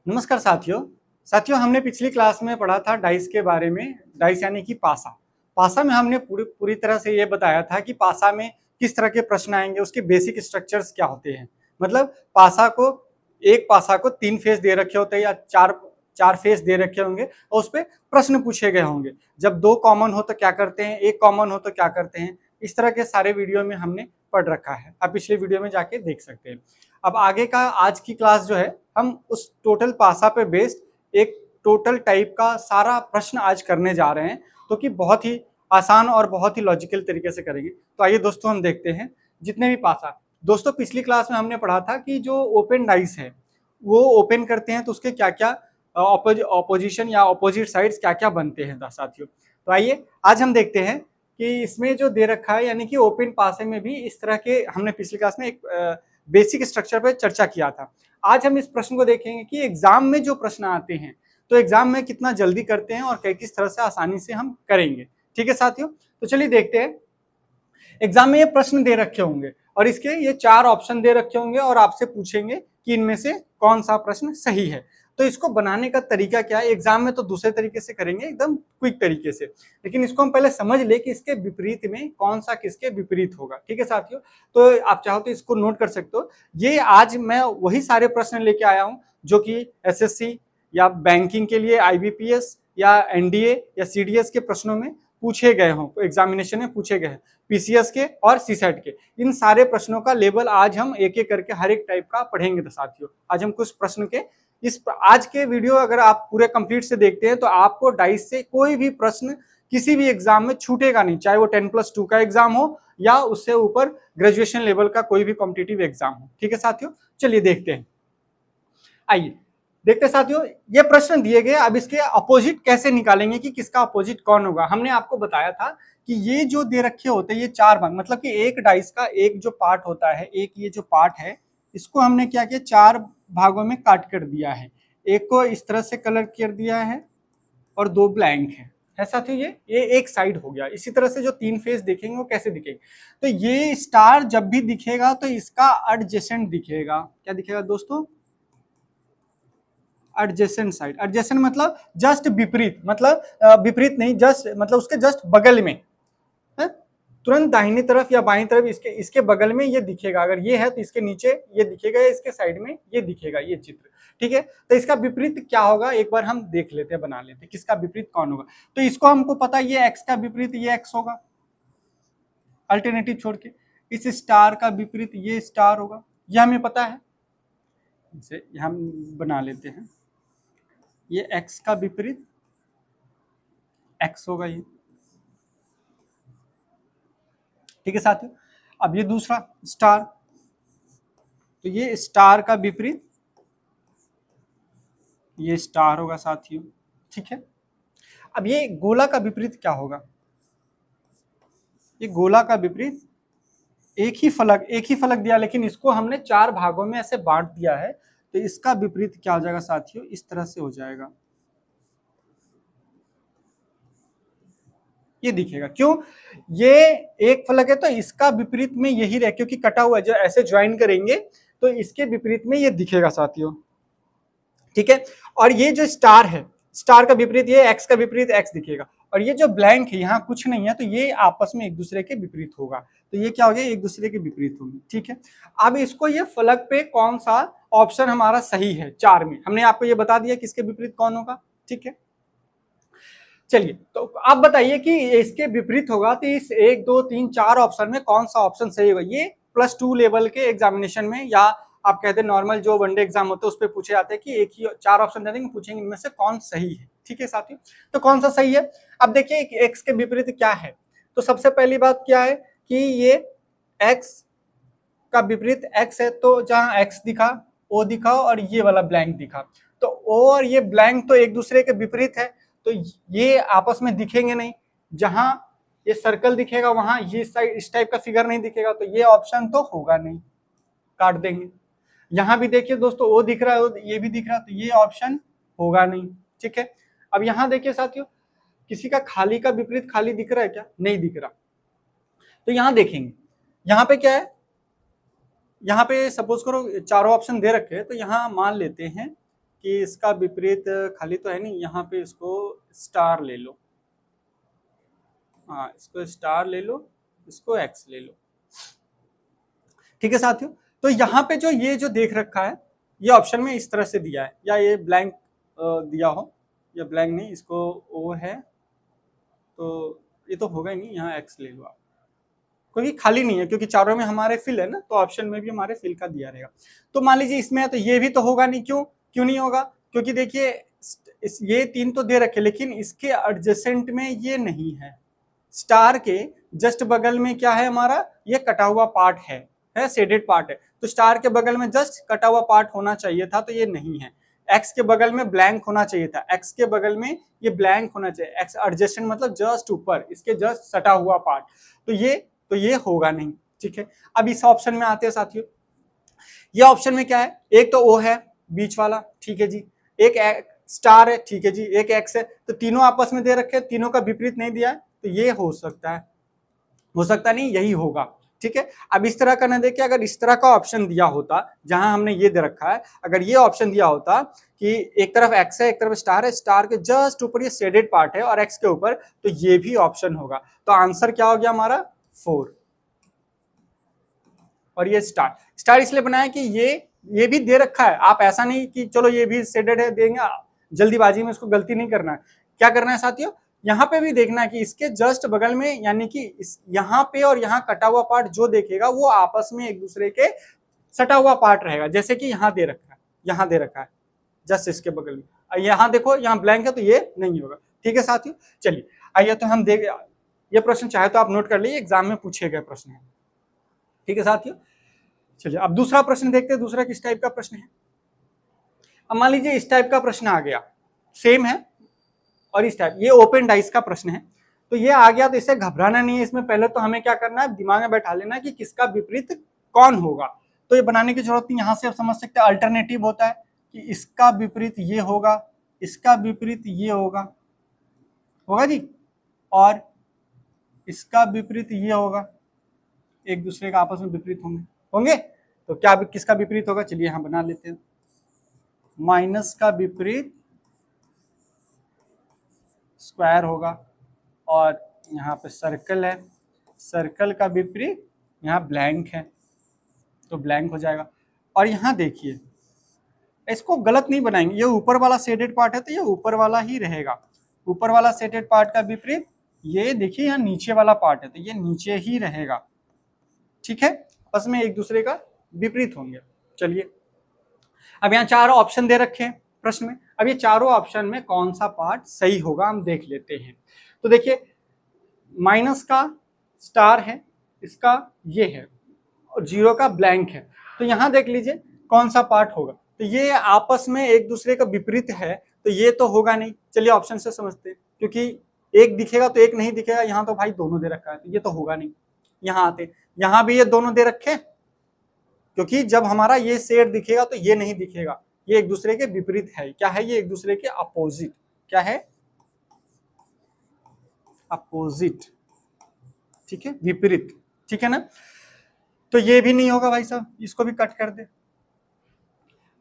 नमस्कार साथियों हमने पिछली क्लास में पढ़ा था डाइस के बारे में। डाइस यानी कि पासा। पासा में हमने पूरी तरह से ये बताया था कि पासा में किस तरह के प्रश्न आएंगे, उसके बेसिक स्ट्रक्चर्स क्या होते हैं। मतलब एक पासा को 3 फेस दे रखे होते हैं या चार फेस दे रखे होंगे और उस पर प्रश्न पूछे गए होंगे। जब 2 कॉमन हो तो क्या करते हैं, 1 कॉमन हो तो क्या करते हैं। इस तरह के सारे वीडियो में हमने पढ़ रखा है, आप पिछले वीडियो में जाके देख सकते हैं। अब आगे का आज की क्लास जो है, हम उस टोटल पासा पे बेस्ड एक टोटल टाइप का सारा प्रश्न आज करने जा रहे हैं, तो कि बहुत ही आसान और बहुत ही लॉजिकल तरीके से करेंगे। तो आइए दोस्तों हम देखते हैं जितने भी पासा। दोस्तों पिछली क्लास में हमने पढ़ा था कि जो ओपन डाइस है वो ओपन करते हैं तो उसके क्या क्या ऑपोजिशन या ऑपोजिट साइड्स क्या क्या बनते हैं साथियों। तो आइए आज हम देखते हैं कि इसमें जो दे रखा है, यानी कि ओपन पासे में भी इस तरह के हमने पिछली क्लास में एक बेसिक स्ट्रक्चर पर चर्चा किया था। आज हम इस प्रश्न को देखेंगे कि एग्जाम में जो प्रश्न आते हैं तो एग्जाम में कितना जल्दी करते हैं और किस तरह से आसानी से हम करेंगे। ठीक है साथियों, तो चलिए देखते हैं। एग्जाम में ये प्रश्न दे रखे होंगे और इसके ये 4 ऑप्शन दे रखे होंगे और आपसे पूछेंगे कि इनमें से कौन सा प्रश्न सही है। तो इसको बनाने का तरीका क्या है, एग्जाम में तो दूसरे तरीके से करेंगे, एकदम क्विक तरीके से, लेकिन इसको हम पहले समझ ले कि इसके विपरीत में कौन सा किसके विपरीत होगा। ठीक है साथियों, तो आप चाहो तो इसको नोट कर सकते हो। ये आज मैं वही सारे प्रश्न लेके आया हूं जो कि एसएससी या बैंकिंग के लिए आईबीपीएस या एनडीए या सीडीएस के प्रश्नों में पूछे गए हों, एग्जामिनेशन में पूछे गए हैं, पीसीएस के और सीसेट के। इन सारे प्रश्नों का लेवल आज हम एक एक करके हर एक टाइप का पढ़ेंगे। तो साथियों आज हम कुछ प्रश्न के आज के वीडियो अगर आप पूरे कंप्लीट से देखते हैं तो आपको डाइस से कोई भी प्रश्न किसी भी एग्जाम में छूटेगा नहीं, चाहे वो 10+2 का एग्जाम हो या उससे ऊपर ग्रेजुएशन लेवल का कोई भी कॉम्पिटिटिव एग्जाम हो। ठीक है साथियों, चलिए देखते हैं। आइए देखते हैं साथियों, ये प्रश्न दिए गए, अब इसके अपोजिट कैसे निकालेंगे कि किसका अपोजिट कौन होगा। हमने आपको बताया था कि ये जो दे रखे होते हैं ये 4 भाग, मतलब कि एक डाइस का एक जो पार्ट होता है, एक ये जो पार्ट है इसको हमने क्या किया, 4 भागों में काट कर दिया है। एक को इस तरह से कलर कर दिया है और 2 ब्लैंक है साथियों। ये एक साइड हो गया। इसी तरह से जो 3 फेस दिखेंगे वो कैसे दिखेंगे, तो ये स्टार जब भी दिखेगा तो इसका एडजेसेंट दिखेगा। क्या दिखेगा दोस्तों, एडजेसेंट साइड। एडजेसेंट मतलब जस्ट विपरीत, मतलब विपरीत नहीं, जस्ट मतलब उसके जस्ट बगल में है? तुरंत दाहिनी तरफ या बाईं तरफ इसके बगल में ये दिखेगा। अगर ये है तो इसके नीचे ये दिखेगा या इसके साइड में ये दिखेगा, ये चित्र। ठीक है, तो इसका विपरीत क्या होगा एक बार हम देख लेते हैं, बना लेते हैं किसका विपरीत कौन होगा। तो इसको हमको पता है ये एक्स का विपरीत ये एक्स होगा, अल्टरनेटिव छोड़ के। इस स्टार का विपरीत ये स्टार होगा, यह हमें पता है, इसे हम बना लेते हैं। ये x का विपरीत x होगा ये। ठीक है साथियों, अब ये दूसरा स्टार, तो ये स्टार का विपरीत ये स्टार होगा साथियों। ठीक है, अब ये गोला का विपरीत क्या होगा, ये गोला का विपरीत एक ही फलक दिया, लेकिन इसको हमने 4 भागों में ऐसे बांट दिया है, तो इसका विपरीत क्या हो जाएगा साथियों, इस तरह से हो जाएगा, ये दिखेगा। क्यों, ये एक फलक है तो इसका विपरीत में यही रहे, क्योंकि कटा हुआ जो ऐसे ज्वाइन करेंगे तो इसके विपरीत में ये दिखेगा साथियों। ठीक है, और ये जो स्टार है, स्टार का विपरीत ये एक्स का विपरीत एक्स दिखेगा, और ये जो ब्लैंक है यहाँ कुछ नहीं है तो ये आपस में एक दूसरे के विपरीत होगा, तो ये क्या हो गया, एक दूसरे के विपरीत होंगे। ठीक है, अब इसको ये फलक पे कौन सा ऑप्शन हमारा सही है 4 में, हमने आपको ये बता दिया किसके विपरीत कौन होगा। ठीक है, चलिए तो आप बताइए कि इसके विपरीत होगा तो इस 1 2 3 4 ऑप्शन में कौन सा ऑप्शन सही होगा। ये +2 लेवल के एग्जामिनेशन में या आप कहते हैं नॉर्मल जो वनडे एग्जाम होते हैं उस पर पूछे जाते हैं कि एक ही 4 ऑप्शन दे देंगे, पूछेंगे इनमें से कौन सही है। ठीक है साथियों, तो कौन सा सही है। अब देखिए एक्स के विपरीत क्या है, तो सबसे पहली बात क्या है कि ये एक्स का विपरीत एक्स है, तो जहां एक्स दिखा ओ दिखा और ये वाला ब्लैंक दिखा, तो ओ और ये ब्लैंक तो एक दूसरे के विपरीत है, तो ये आपस में दिखेंगे नहीं। जहां ये सर्कल दिखेगा वहां ये इस टाइप का फिगर नहीं दिखेगा, तो ये ऑप्शन तो होगा नहीं, काट देंगे। यहां भी देखिए दोस्तों ओ दिख रहा है, ये भी दिख रहा है, तो ये ऑप्शन होगा नहीं। ठीक है, अब यहां देखिए साथियों, किसी का खाली का विपरीत खाली दिख रहा है क्या, नहीं दिख रहा, तो यहां देखेंगे यहां पे क्या है, यहाँ पे सपोज करो 4 ऑप्शन दे रखे हैं, तो यहाँ मान लेते हैं कि इसका विपरीत खाली तो है नहीं, यहाँ पे इसको स्टार ले लो, हाँ इसको स्टार ले लो, इसको एक्स ले लो। ठीक है साथियों, तो यहाँ पे जो ये जो देख रखा है ये ऑप्शन में इस तरह से दिया है, या ये ब्लैंक दिया हो, या ब्लैंक नहीं, इसको ओ है तो ये तो होगा ही नहीं, यहाँ एक्स ले लो आप, क्योंकि खाली नहीं है, क्योंकि चारों में हमारे फिल है ना, तो ऑप्शन में भी हमारे फिल का दिया रहेगा। तो मान लीजिए इसमें है तो ये भी तो होगा नहीं, क्यों नहीं होगा, क्योंकि देखिए ये 3 तो दे रखे, लेकिन इसके एडजेसेंट में ये नहीं है। स्टार के जस्ट बगल में क्या है हमारा, ये कटा हुआ पार्ट है शेडेड पार्ट है, तो स्टार के बगल में जस्ट कटा हुआ पार्ट होना चाहिए था, तो ये नहीं है। एक्स के बगल में ब्लैंक होना चाहिए था, एक्स के बगल में ये ब्लैंक होना चाहिए, एक्स एडजेसेंट मतलब जस्ट ऊपर, इसके जस्ट सटा हुआ पार्ट, तो ये होगा नहीं। ठीक है, अब इस ऑप्शन में आते हैं साथियों, ये ऑप्शन में क्या है, एक तो ओ है बीच वाला, ठीक है जी, एक स्टार है, ठीक है जी, एक एक्स है, तो तीनों आपस में दे रखे, तीनों का विपरीत नहीं दिया है, तो ये हो सकता नहीं, यही होगा। ठीक है, अब इस तरह का ना देखिए, अगर इस तरह का ऑप्शन दिया होता जहां हमने ये दे रखा है, अगर ये ऑप्शन दिया होता कि एक तरफ एक्स है एक तरफ स्टार है, स्टार के जस्ट ऊपर ये शेडेड पार्ट है और एक्स के ऊपर, तो ये भी ऑप्शन होगा, तो आंसर क्या हो गया हमारा 4। और ये स्टार इसलिए बनाया कि ये भी दे रखा है, आप ऐसा नहीं कि चलो ये भी शेडेड है देंगे, जल्दीबाजी में उसको गलती नहीं करना है। क्या करना है साथियों, यहाँ पे भी देखना है कि इसके जस्ट बगल में, यानी कि यहाँ पे और यहाँ कटा हुआ पार्ट जो देखेगा वो आपस में एक दूसरे के सटा हुआ पार्ट रहेगा, जैसे कि यहाँ दे रखा है जस्ट इसके बगल में, यहाँ देखो यहाँ ब्लैंक है तो ये नहीं होगा। ठीक है साथियों, चलिए आइए तो हम देख, ये प्रश्न चाहे तो आप नोट कर लीजिए, एग्जाम में पूछे गए प्रश्न है। ठीक है साथियों, चलिए अब दूसरा प्रश्न देखते हैं, दूसरा किस टाइप का प्रश्न है। अब मान लीजिए इस टाइप का प्रश्न आ गया, सेम है और इस टाइप, ये ओपन डाइस का प्रश्न है, तो ये आ गया तो इससे घबराना नहीं है, इसमें पहले तो हमें क्या करना है, दिमाग में बैठा लेना कि किसका विपरीत कौन होगा, तो ये बनाने की जरूरत नहीं, यहां से आप समझ सकते हैं अल्टरनेटिव होता है कि इसका विपरीत ये होगा, इसका विपरीत ये होगा जी, और इसका विपरीत ये होगा, एक दूसरे का आपस में विपरीत होंगे, तो क्या किसका विपरीत होगा, चलिए यहां बना लेते हैं, माइनस का विपरीत स्क्वायर होगा, और यहाँ पे सर्कल है, सर्कल का विपरीत यहाँ ब्लैंक है, तो ब्लैंक हो जाएगा। और यहाँ देखिए इसको गलत नहीं बनाएंगे, ये ऊपर वाला शेडेड पार्ट है तो ये ऊपर वाला ही रहेगा, ऊपर वाला शेडेड पार्ट का विपरीत ये देखिए यहाँ नीचे वाला पार्ट है तो ये नीचे ही रहेगा। ठीक है, आपस में एक दूसरे का विपरीत होंगे। चलिए अब यहाँ 4 ऑप्शन दे रखे हैं प्रश्न में, अब ये चारों ऑप्शन में कौन सा पार्ट सही होगा हम देख लेते हैं। तो देखिए माइनस का स्टार है, इसका ये है, और 0 का ब्लैंक है, तो यहाँ देख लीजिए कौन सा पार्ट होगा, तो ये आपस में एक दूसरे का विपरीत है, तो ये तो होगा नहीं। चलिए ऑप्शन से समझते हैं, क्योंकि एक दिखेगा तो एक नहीं दिखेगा, यहाँ तो भाई दोनों दे रखा है तो ये तो होगा नहीं। यहाँ आते, यहाँ भी ये दोनों दे रखे, क्योंकि जब हमारा ये शेड दिखेगा तो ये नहीं दिखेगा, ये एक दूसरे के विपरीत है, क्या है, ये एक दूसरे के अपोजिट, क्या है, अपोजिट। ठीक है, विपरीत, ठीक है ना, तो ये भी नहीं होगा भाई साहब, इसको भी कट कर दे।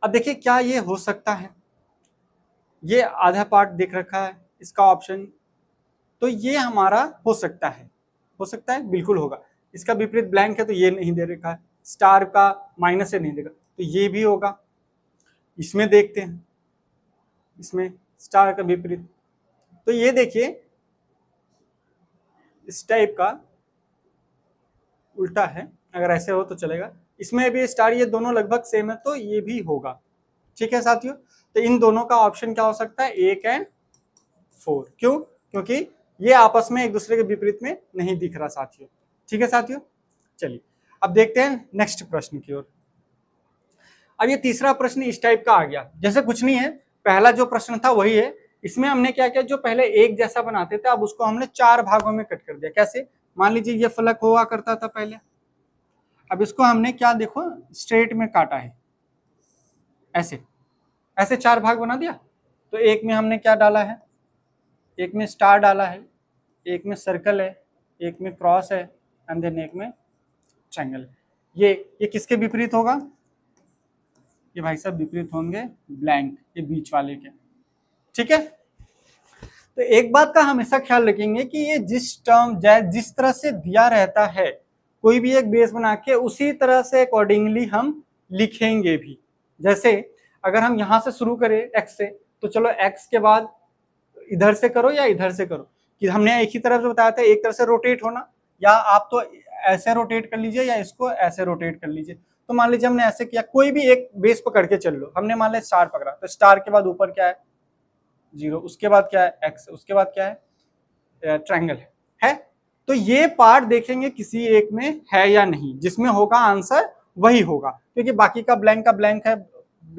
अब देखिए क्या ये हो सकता है, ये आधा पार्ट दिख रखा है इसका ऑप्शन, तो ये हमारा हो सकता है, बिल्कुल होगा। इसका विपरीत ब्लैंक है तो ये नहीं दे रखा है, स्टार का माइनस से नहीं देगा तो ये भी होगा। इसमें देखते हैं, इसमें स्टार का विपरीत, तो ये देखिए इस टाइप का उल्टा है, अगर ऐसे हो तो चलेगा, इसमें भी स्टार, ये दोनों लगभग सेम है तो ये भी होगा। ठीक है साथियों, तो इन दोनों का ऑप्शन क्या हो सकता है, 1 और 4, क्यों, क्योंकि ये आपस में एक दूसरे के विपरीत में नहीं दिख रहा साथियों। ठीक है साथियों, चलिए अब देखते हैं नेक्स्ट प्रश्न की ओर। अब ये तीसरा प्रश्न इस टाइप का आ गया, जैसे कुछ नहीं है, पहला जो प्रश्न था वही है, इसमें हमने क्या किया, जो पहले एक जैसा बनाते थे अब उसको हमने 4 भागों में कट कर दिया। कैसे, मान लीजिए ये फलक हुआ करता था पहले, अब इसको हमने क्या देखो स्ट्रेट में काटा है, ऐसे 4 भाग बना दिया। तो एक में हमने क्या डाला है, एक में स्टार डाला है, एक में सर्कल है, एक में क्रॉस है, एंड देन एक में ट्रायंगल है। ये किसके विपरीत होगा, ये भाई साहब विपरीत होंगे ब्लैंक, ये बीच वाले के। ठीक है, तो एक बात का हमेशा ख्याल रखेंगे कि ये जिस टर्म जिस तरह से दिया रहता है, कोई भी एक बेस बना के उसी तरह से अकॉर्डिंगली हम लिखेंगे भी। जैसे अगर हम यहां से शुरू करें एक्स से, तो चलो एक्स के बाद इधर से करो या इधर से करो, कि हमने एक ही तरफ से बताया था, एक तरफ से रोटेट होना, या आप तो ऐसे रोटेट कर लीजिए या इसको ऐसे रोटेट कर लीजिए। तो मान लीजिए हमने ऐसे किया, कोई भी एक बेस पकड़ के चल लो, हमने मान लिया स्टार पकड़ा, तो स्टार के बाद ऊपर क्या है, 0, उसके बाद क्या है एक्स, उसके बाद क्या है ट्रायंगल है। तो ये पार्ट देखेंगे किसी एक में है या नहीं, जिसमें होगा आंसर वही होगा, क्योंकि बाकी का ब्लैंक है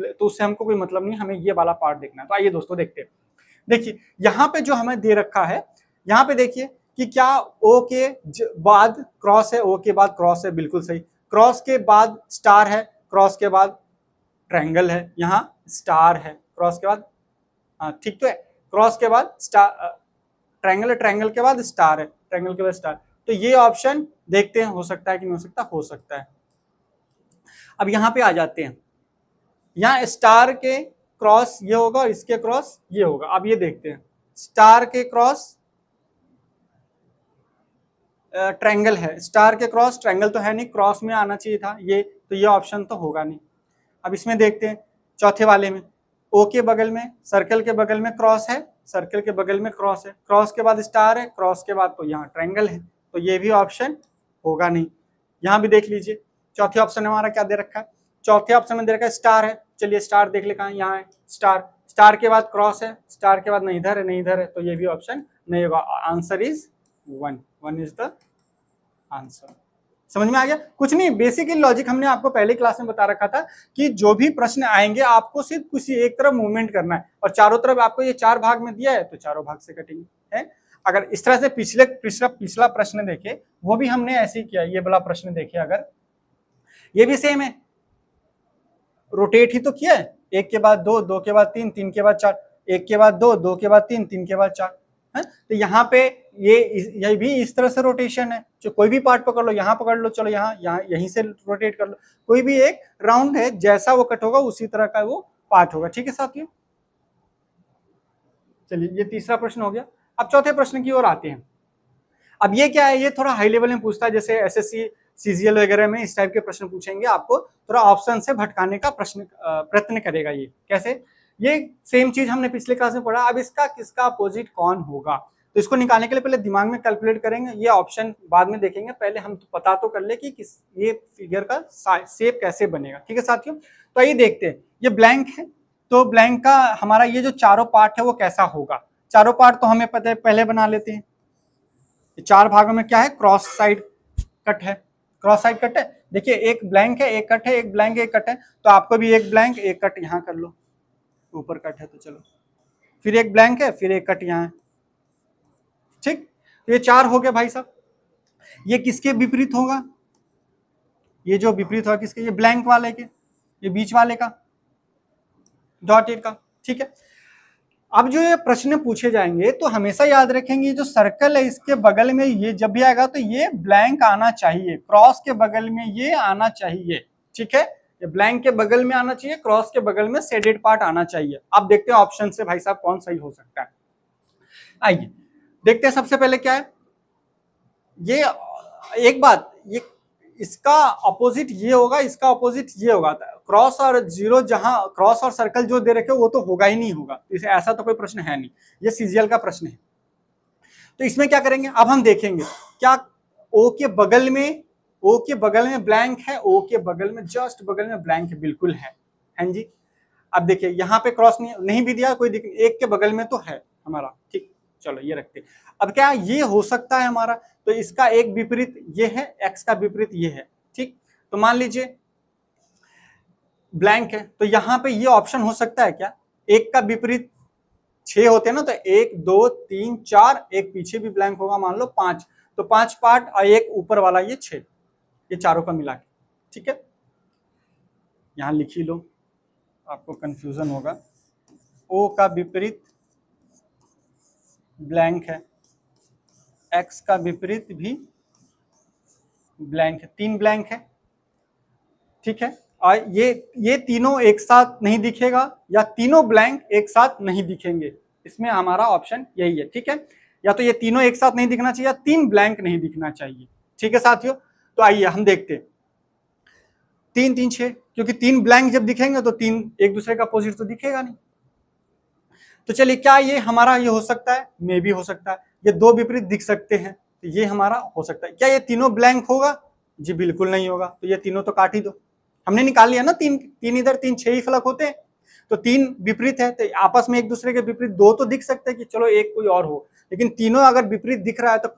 तो उससे हमको कोई मतलब नहीं, हमें ये वाला पार्ट देखना है। तो आइए दोस्तों देखते हैं। देखिए यहाँ पे जो हमें दे रखा है, यहाँ पे देखिए कि क्या ओ के बाद क्रॉस है, ओ के बाद क्रॉस है, बिल्कुल सही। क्रॉस के बाद स्टार है, क्रॉस के बाद ट्रायंगल है, यहाँ स्टार है, क्रॉस के बाद, हाँ ठीक तो है, क्रॉस के बाद स्टार, ट्रायंगल है, ट्रायंगल के बाद स्टार है, ट्रायंगल के बाद स्टार। तो ये ऑप्शन देखते हैं हो सकता है कि नहीं हो सकता, हो सकता है। अब यहाँ पे आ जाते हैं, यहाँ स्टार के क्रॉस ये होगा और इसके क्रॉस ये होगा। अब ये देखते हैं, स्टार के क्रॉस ट्रायंगल है, स्टार के क्रॉस ट्रायंगल तो है नहीं, क्रॉस में आना चाहिए था ये, तो ये ऑप्शन तो होगा नहीं। अब इसमें देखते हैं चौथे वाले में, ओ के बगल में सर्कल के बगल में क्रॉस है, सर्कल के बगल में क्रॉस है, क्रॉस के बाद स्टार है, क्रॉस के बाद तो यहाँ ट्रायंगल है, तो ये भी ऑप्शन होगा नहीं। यहाँ भी देख लीजिए चौथे ऑप्शन में हमारा क्या दे रखा है, चौथे ऑप्शन में दे रखा है स्टार है, चलिए स्टार देख ले कहाँ, यहाँ है स्टार, स्टार के बाद क्रॉस है, स्टार के बाद नहीं इधर है नहीं इधर है, तो ये भी ऑप्शन नहीं होगा। Answer is 1, 1 is the answer. समझ में आ गया? कुछ नहीं, बेसिक लॉजिक हमने आपको पहले क्लास में बता रखा था कि जो भी प्रश्न आएंगे आपको सिर्फ किसी एक तरफ मूवमेंट करना है, और चारों तरफ आपको ये 4 भाग में दिया है तो चारों भाग से कटेंगे है। अगर इस तरह से पिछला प्रश्न देखे, वो भी हमने ऐसे ही किया, ये वाला प्रश्न देखे, अगर ये भी सेम है, रोटेट ही तो किया है, 1 के बाद 2, 2 के बाद 3, 3 के बाद 4, 1 के बाद 2, 2 के बाद 3, 3 के बाद 4 है। तो यहाँ पे ये भी इस तरह से रोटेशन है, जो कोई भी पार्ट पकड़ लो, यहाँ पकड़ लो, चलो यहाँ यहीं से रोटेट कर लो, कोई भी एक राउंड है, जैसा वो कट होगा उसी तरह का वो पार्ट होगा। ठीक है साथियों, चलिए ये तीसरा प्रश्न हो गया। अब चौथे प्रश्न की ओर आते हैं। अब ये क्या है, ये थोड़ा हाई लेवल में पूछता है, जैसे एसएससी सीजीएल वगैरह में इस टाइप के प्रश्न पूछेंगे, आपको थोड़ा ऑप्शन से भटकाने का प्रयत्न करेगा। ये कैसे, ये सेम चीज हमने पिछले क्लास में पढ़ा। अब इसका किसका अपोजिट कौन होगा, तो इसको निकालने के लिए पहले दिमाग में कैलकुलेट करेंगे, ये ऑप्शन बाद में देखेंगे, पहले हम तो पता तो कर ले कि ये फिगर का शेप कैसे बनेगा। ठीक है साथियों, तो आइए देखते हैं। ये ब्लैंक है, तो ब्लैंक का हमारा ये जो चारों पार्ट है वो कैसा होगा। चारों पार्ट तो हमें पता है, पहले बना लेते हैं। 4 भागों में क्या है, क्रॉस साइड कट है, क्रॉस साइड कट है। देखिए एक ब्लैंक है एक कट है, एक ब्लैंक एक कट है, तो आपको भी एक ब्लैंक एक कट यहाँ कर लो, ऊपर कट है तो चलो, फिर एक ब्लैंक है, फिर एक कट यहाँ है। ठीक, तो ये 4 हो गए भाई साहब। ये किसके विपरीत होगा, ये जो विपरीत होगा किसके, ये ब्लैंक वाले के, ये बीच वाले का, डॉटेड का। ठीक है, अब जो ये प्रश्न पूछे जाएंगे तो हमेशा याद रखेंगे, जो सर्कल है इसके बगल में ये जब भी आएगा तो ये ब्लैंक आना चाहिए, क्रॉस के बगल में ये आना चाहिए। ठीक है, ये ब्लैंक के बगल में आना चाहिए, क्रॉस के बगल में शेडेड पार्ट आना चाहिए। अब देखते हैं ऑप्शन से भाई साहब कौन सही हो सकता है। आइए देखते हैं, सबसे पहले क्या है, ये एक बात, ये इसका अपोजिट ये होगा, इसका अपोजिट ये होगा। क्रॉस और जीरो, जहां क्रॉस और सर्कल जो दे रखे हो वो तो होगा ही नहीं होगा, इसे ऐसा तो कोई प्रश्न है नहीं, ये सीजीएल का प्रश्न है। तो इसमें क्या करेंगे, अब हम देखेंगे क्या ओ के बगल में, ओ के बगल में ब्लैंक है, ओ के बगल में जस्ट बगल में ब्लैंक है, बिल्कुल है जी। अब देखिए यहाँ पे क्रॉस नहीं भी दिया, कोई दिक्कत, एक के बगल में तो है हमारा। ठीक, चलो ये रखते। अब क्या ये हो सकता है हमारा, तो इसका एक विपरीत ये है, एक्स का विपरीत ये है। ठीक, तो मान लीजिए ब्लैंक है, तो यहाँ पे ये ऑप्शन हो सकता है क्या, एक का विपरीत 6 होते हैं ना, तो 1 2 3 4, एक पीछे भी ब्लैंक होगा, मान लो 5, तो 5 पार्ट और एक ऊपर वाला ये 6, ये चारों का मिला के। ठीक है, यहाँ लिख ही लो, आपको कंफ्यूजन होगा। ओ का विपरीत ब्लैंक है, एक्स का विपरीत भी ब्लैंक है, 3 ब्लैंक है। ठीक है, और ये तीनों एक साथ नहीं दिखेगा या तीनों ब्लैंक एक साथ नहीं दिखेंगे, इसमें हमारा ऑप्शन यही है, ठीक है। या तो ये तीनों एक साथ नहीं दिखना चाहिए या 3 ब्लैंक नहीं दिखना चाहिए, ठीक है साथियों। तो आइए हम देखते हैं 3 3 6, क्योंकि 3 ब्लैंक जब दिखेंगे तो 3 एक दूसरे का अपोजिट तो दिखेगा नहीं। तो चलिए, क्या ये हमारा ये हो सकता है? मे भी हो सकता है। ये 2 विपरीत दिख सकते हैं, तो ये हमारा हो सकता है। क्या ये तीनों ब्लैंक होगा? जी बिल्कुल नहीं होगा, तो ये तीनों तो काट ही दो। हमने निकाल लिया ना, 3 3 इधर 3 6 ही फलक होते हैं, तो 3 विपरीत है, तो आपस में एक दूसरे के विपरीत 2 तो दिख सकते हैं कि चलो एक कोई और हो, लेकिन तीनों अगर विपरीत दिख रहा है तो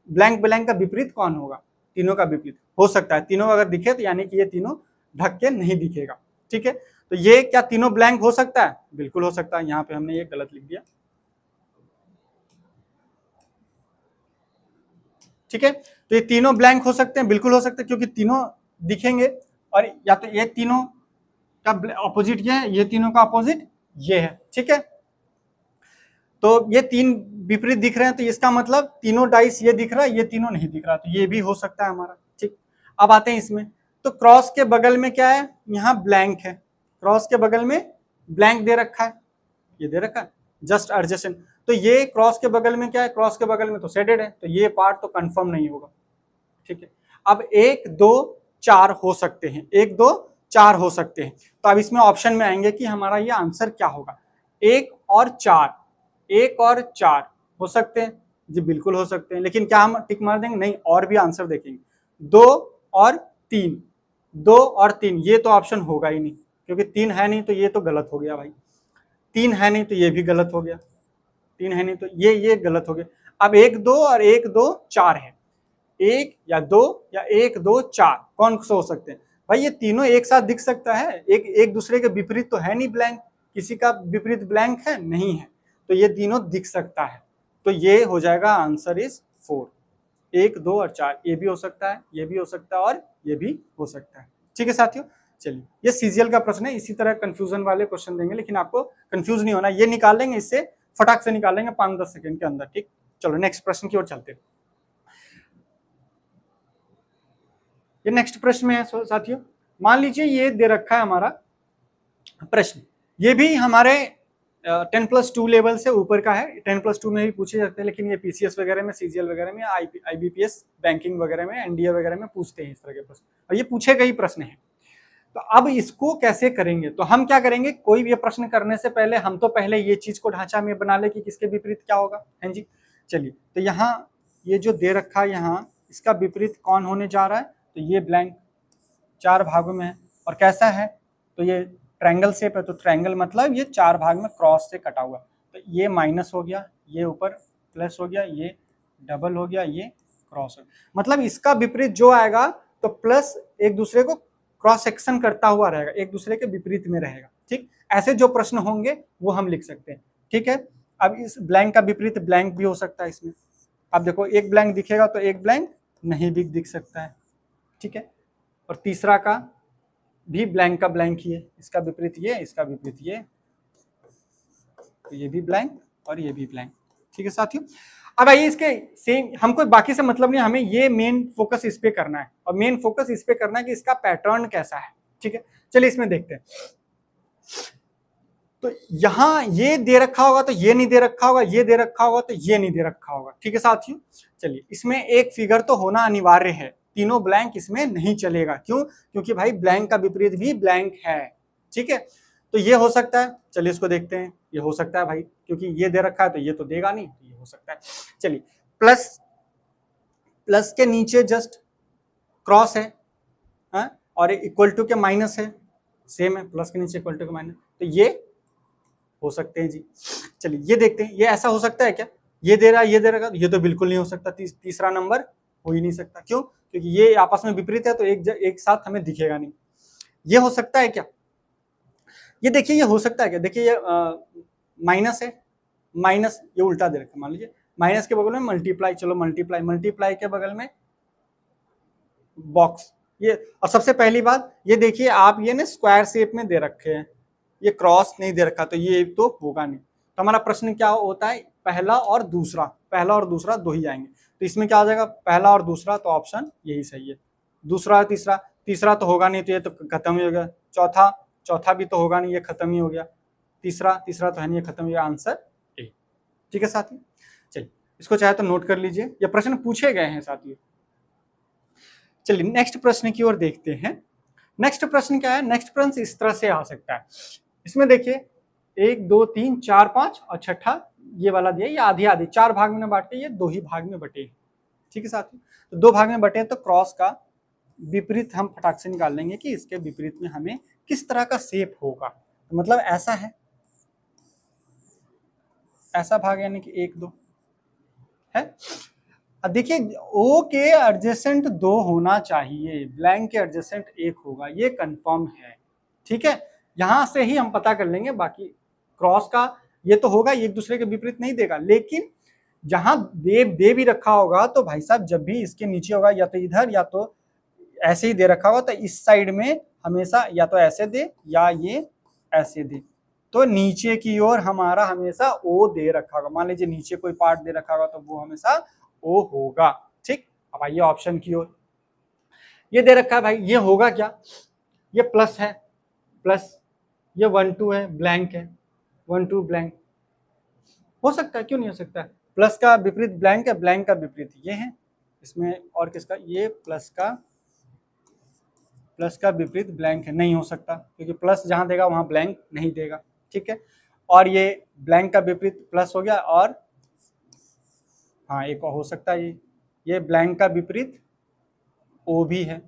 ब्लैंक ब्लैंक का विपरीत कौन होगा? तीनों का विपरीत हो सकता है। तीनों अगर दिखे तो यानी कि ये तीनों ढक के नहीं दिखेगा, ठीक है। तो ये क्या तीनों ब्लैंक हो सकता है? बिल्कुल हो सकता है। यहाँ पे हमने ये गलत लिख दिया, ठीक है। तो ये तीनों ब्लैंक हो सकते हैं, बिल्कुल हो सकते हैं, क्योंकि तीनों दिखेंगे। और या तो ये तीनों का अपोजिट ये है, ये तीनों का अपोजिट ये है, ठीक है। तो ये 3 विपरीत दिख रहे हैं, तो इसका मतलब तीनों डाइस ये दिख रहा है, ये तीनों नहीं दिख रहा, तो ये भी हो सकता है हमारा, ठीक। अब आते हैं इसमें, तो क्रॉस के बगल में क्या है? यहाँ ब्लैंक है, क्रॉस के बगल में ब्लैंक दे रखा है, ये दे रखा है जस्ट एडजेसेंट। तो ये क्रॉस के बगल में क्या है? क्रॉस के बगल में तो शेडेड है, तो ये पार्ट तो कंफर्म नहीं होगा, ठीक है। अब 1 2 4 हो सकते हैं, 1 2 4 हो सकते हैं। तो अब इसमें ऑप्शन में आएंगे कि हमारा ये आंसर क्या होगा। 1 और 4, 1 और 4 हो सकते हैं, जी बिल्कुल हो सकते हैं, लेकिन क्या हम टिक मार देंगे? नहीं, और भी आंसर देखेंगे। 2 और 3, 2 और 3 ये तो ऑप्शन होगा ही नहीं, क्योंकि 3 है नहीं, तो ये तो गलत हो गया भाई। 3 है नहीं तो ये भी गलत हो गया, 3 है नहीं तो ये गलत हो गया। अब 1 2 और 1 2 4 है, 1 या 2 या 1 2 4 कौन सा हो सकते हैं? भाई ये तीनों एक साथ दिख सकता है, एक दूसरे के विपरीत तो है नहीं ब्लैंक, किसी का विपरीत ब्लैंक है नहीं है, तो ये तीनों दिख सकता है। तो ये हो जाएगा आंसर इज 4, 1 2 और 4, ये भी हो सकता है, ये भी हो सकता है और ये भी हो सकता है, ठीक है साथियों। चलिए, ये सीजीएल का प्रश्न है, इसी तरह कंफ्यूजन वाले क्वेश्चन देंगे, लेकिन आपको कंफ्यूज नहीं होना, ये निकाल लेंगे, इससे फटाक से निकाल लेंगे 5-10 सेकंड के अंदर, ठीक। चलो नेक्स्ट प्रश्न की ओर चलते हैं। ये नेक्स्ट प्रश्न में है साथियों, मान लीजिए ये दे रखा है हमारा प्रश्न, ये भी हमारे 10+2 लेवल से ऊपर का है, 10+2 में भी पूछे जाते हैं, लेकिन ये पीसीएस वगैरह में, सीजीएल वगैरह में, आईबीपीएस बैंकिंग वगैरह में, एनडीए वगैरह में पूछते हैं इस तरह के प्रश्न, और ये पूछे गए प्रश्न है। तो अब इसको कैसे करेंगे? तो हम क्या करेंगे, कोई भी प्रश्न करने से पहले हम तो पहले ये चीज को ढांचा में बना ले कि किसके विपरीत क्या होगा, है जी। चलिए, तो यहाँ ये जो दे रखा है, यहाँ इसका विपरीत कौन होने जा रहा है? तो ये ब्लैंक 4 भागों में है, और कैसा है? तो ये ट्रायंगल शेप है, तो ट्रायंगल मतलब ये 4 भाग में क्रॉस से कटा हुआ, तो ये माइनस हो गया, ये ऊपर प्लस हो गया, ये डबल हो गया, ये क्रॉस हो गया, मतलब इसका विपरीत जो आएगा तो प्लस एक दूसरे को क्रॉस सेक्शन करता हुआ रहेगा, एक दूसरे के विपरीत में रहेगा, ठीक। ऐसे जो प्रश्न होंगे वो हम लिख सकते हैं, ठीक है। अब इस ब्लैंक का विपरीत ब्लैंक भी हो सकता है इसमें। अब देखो, एक ब्लैंक दिखेगा तो एक ब्लैंक नहीं भी दिख सकता है, ठीक है। और तीसरा का भी ब्लैंक का ब्लैंक ही है, इसका विपरीत ये, इसका विपरीत ये, तो ये भी ब्लैंक और ये भी ब्लैंक, ठीक है साथियों। अब आइए इसके सेम, हमको बाकी से मतलब नहीं, हमें ये मेन फोकस इस पे करना है, और मेन फोकस इस पे करना है कि इसका पैटर्न कैसा है, ठीक है। चलिए इसमें देखते हैं। तो यहां ये दे रखा होगा तो ये नहीं दे रखा होगा, ये दे रखा होगा तो ये नहीं दे रखा होगा, ठीक है साथियों। चलिए, इसमें एक फिगर तो होना अनिवार्य है, तीनों ब्लैंक इसमें नहीं चलेगा, क्यों? क्योंकि भाई ब्लैंक का विपरीत भी ब्लैंक है, ठीक है। तो ये हो सकता है, चलिए इसको देखते हैं, ये हो सकता है भाई, क्योंकि ये दे रखा है तो ये तो देगा नहीं, तो ये हो सकता है। चलिए, प्लस के नीचे जस्ट क्रॉस है, और इक्वल टू के माइनस है, सेम है, प्लस के नीचे इक्वल टू के माइनस, तो ये हो सकते हैं जी। चलिए ये देखते हैं, ये ऐसा हो सकता है क्या? ये दे रहा है, ये दे रहा है, ये तो बिल्कुल नहीं हो सकता, तीसरा नंबर हो ही नहीं सकता, क्यों? क्योंकि ये आपस में विपरीत है, तो एक साथ हमें दिखेगा नहीं। ये हो सकता है क्या? ये देखिए, ये हो सकता है क्या? देखिए, ये माइनस है, माइनस ये उल्टा दे रखा, मान लीजिए माइनस के बगल में मल्टीप्लाई, चलो मल्टीप्लाई के बगल में बॉक्स, ये। और सबसे पहली बात ये देखिए, आप ये ना स्क्वायर शेप में दे रखे हैं, ये क्रॉस नहीं दे रखा, तो ये तो होगा नहीं। तो हमारा प्रश्न क्या होता है? पहला और दूसरा 2 ही आएंगे, तो इसमें क्या आ जाएगा? पहला और दूसरा, तो ऑप्शन यही सही है। दूसरा और तीसरा, तीसरा तो होगा नहीं, तो ये तो खत्म ही हो गया। चौथा भी तो होगा नहीं, ये खत्म ही हो गया। तीसरा तो है नहीं, ये खत्म हो गया। Answer A. ठीक है साथियों, चलिए इसको चाहे तो नोट कर लीजिए, ये प्रश्न पूछे गए हैं साथियों। चलिए नेक्स्ट प्रश्न की ओर देखते हैं। नेक्स्ट प्रश्न क्या है? नेक्स्ट प्रश्न इस तरह से आ सकता है। इसमें देखिए 1 2 3 4 5 और छठा ये वाला दिया, ये आधी आधी 4 भाग में बांटे, ये 2 ही भाग में बटे। ठीक है साथियों, तो 2 भाग में बटे तो क्रॉस का विपरीत हम फटाक से निकाल लेंगे कि इसके विपरीत में हमें किस तरह का शेप होगा। तो मतलब ऐसा है, ऐसा भाग यानी कि 1 2 है। अब देखिए ओ के एडजेसेंट 2 होना चाहिए, ब्लैंक के एडजेसेंट 1 होगा, ये कंफर्म है। ठीक है, यहां से ही हम पता कर लेंगे। बाकी क्रॉस का ये तो होगा, एक दूसरे के विपरीत नहीं देगा, लेकिन जहां दे भी रखा होगा तो भाई साहब जब भी इसके नीचे होगा या तो इधर या तो ऐसे ही दे रखा होगा, तो इस साइड में हमेशा या तो ऐसे दे या ये ऐसे दे, तो नीचे की ओर हमारा हमेशा ओ दे रखा होगा। मान लीजिए नीचे कोई पार्ट दे रखा होगा तो वो हमेशा ओ होगा। ठीक, अब आइए ऑप्शन की ओर। ये दे रखा है भाई, ये होगा क्या? ये प्लस है, प्लस ये 1 2 है, ब्लैंक है, 1 2 ब्लैंक हो सकता है, क्यों नहीं हो सकता है? प्लस का विपरीत ब्लैंक है, ब्लैंक का विपरीत ये है। इसमें और किसका? ये प्लस का विपरीत ब्लैंक है, नहीं हो सकता, क्योंकि प्लस जहां देगा वहां ब्लैंक नहीं देगा। ठीक है, और ये ब्लैंक का विपरीत प्लस हो गया, और हाँ एक और हो सकता है, ये ब्लैंक का विपरीत ओ भी है।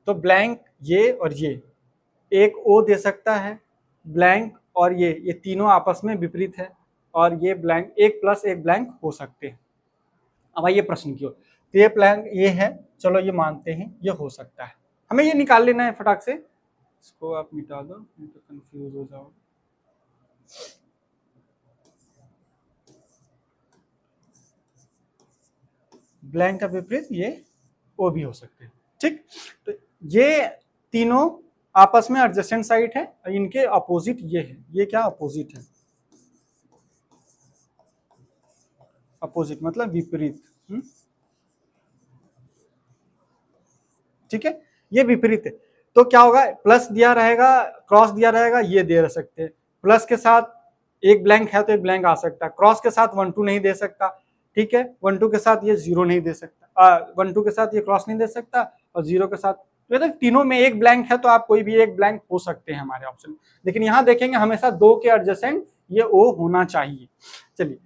तो ब्लैंक ये और ये एक ओ दे सकता है, ब्लैंक और ये तीनों आपस में विपरीत है, और ये ब्लैंक एक प्लस एक ब्लैंक हो सकते हैं। अब आइए प्रश्न की ओर। तो ये ब्लैंक ये है, चलो ये मानते हैं ये हो सकता है, हमें ये निकाल लेना है फटाक से। इसको आप मिटा दो, नहीं तो कंफ्यूज हो जाओ। ब्लैंक का विपरीत ये ओ भी हो सकते हैं। ठीक, तो ये तीनों आपस में एडजेसेंट साइड है, इनके अपोजिट ये है। ये क्या अपोजिट है? अपोजिट मतलब विपरीत। ठीक है, ये विपरीत है, तो क्या होगा? प्लस दिया रहेगा, क्रॉस दिया रहेगा, ये दे सकते हैं। प्लस के साथ एक ब्लैंक है तो एक ब्लैंक आ सकता है, क्रॉस के साथ 1 2 नहीं दे सकता। ठीक है, 1 2 के साथ ये 0 नहीं दे सकता, 1 2 के साथ ये क्रॉस नहीं दे सकता, और 0 के साथ तो तीनों में एक ब्लैंक है, तो आप कोई भी एक ब्लैंक हो सकते हैं हमारे ऑप्शन। लेकिन यहां देखेंगे हमेशा 2 के एडजेसेंट ये ओ होना चाहिए। चलिए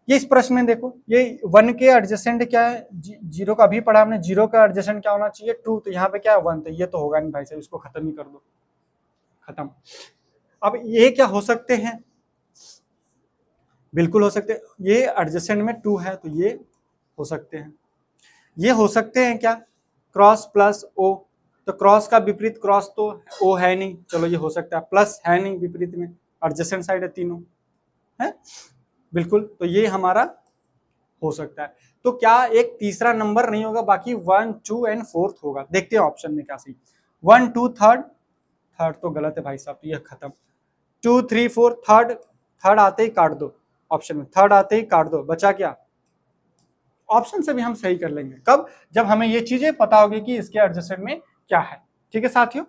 ये इस प्रश्न में देखो, ये 1 के एडजेसेंट क्या है? 0 का अभी पढ़ा हमने, 0 का एडजेसेंट क्या होना चाहिए? 2, तो यहाँ पे क्या है 1, तो ये तो होगा नहीं भाई साहब, इसको खत्म ही कर दो, खत्म। अब ये क्या हो सकते हैं? बिल्कुल हो सकते हैं, ये एडजेसेंट में 2 है तो ये हो सकते हैं। ये हो सकते हैं क्या? क्रॉस प्लस ओ, तो क्रॉस का विपरीत क्रॉस तो ओ है नहीं, चलो ये हो सकता है। प्लस है नहीं विपरीत में, एडजेसेंट साइड है तीनों है, बिल्कुल, तो ये हमारा हो सकता है। तो क्या एक तीसरा नंबर नहीं होगा, बाकी 1 2 एंड 4th होगा? देखते हैं ऑप्शन में क्या सही। 1 2 थर्ड तो गलत है भाई साहब, तो ये खत्म। 2 3 4 थर्ड आते ही काट दो, ऑप्शन में थर्ड आते ही काट दो, बचा क्या? ऑप्शन से भी हम सही कर लेंगे, कब? जब हमें ये चीजें पता होगी कि इसके एडजस्टमेंट में क्या है। ठीक है साथियों,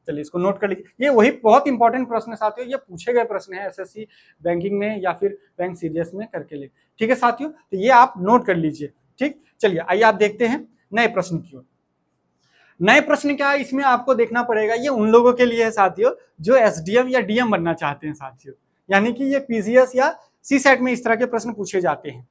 चलिए इसको नोट कर लीजिए, ये वही बहुत इंपॉर्टेंट प्रश्न है साथियों, ये पूछे गए प्रश्न है एसएससी बैंकिंग में या फिर बैंक सीडीएस में करके लिए। ठीक है साथियों, तो ये आप नोट कर लीजिए। ठीक, चलिए आइए आप देखते हैं नए प्रश्न की ओर। नए प्रश्न क्या है, इसमें आपको देखना पड़ेगा, ये उन लोगों के लिए है साथियों जो एसडीएम या डीएम बनना चाहते हैं साथियों, यानी कि ये पीजीएस या सीसेट में इस तरह के प्रश्न पूछे जाते हैं।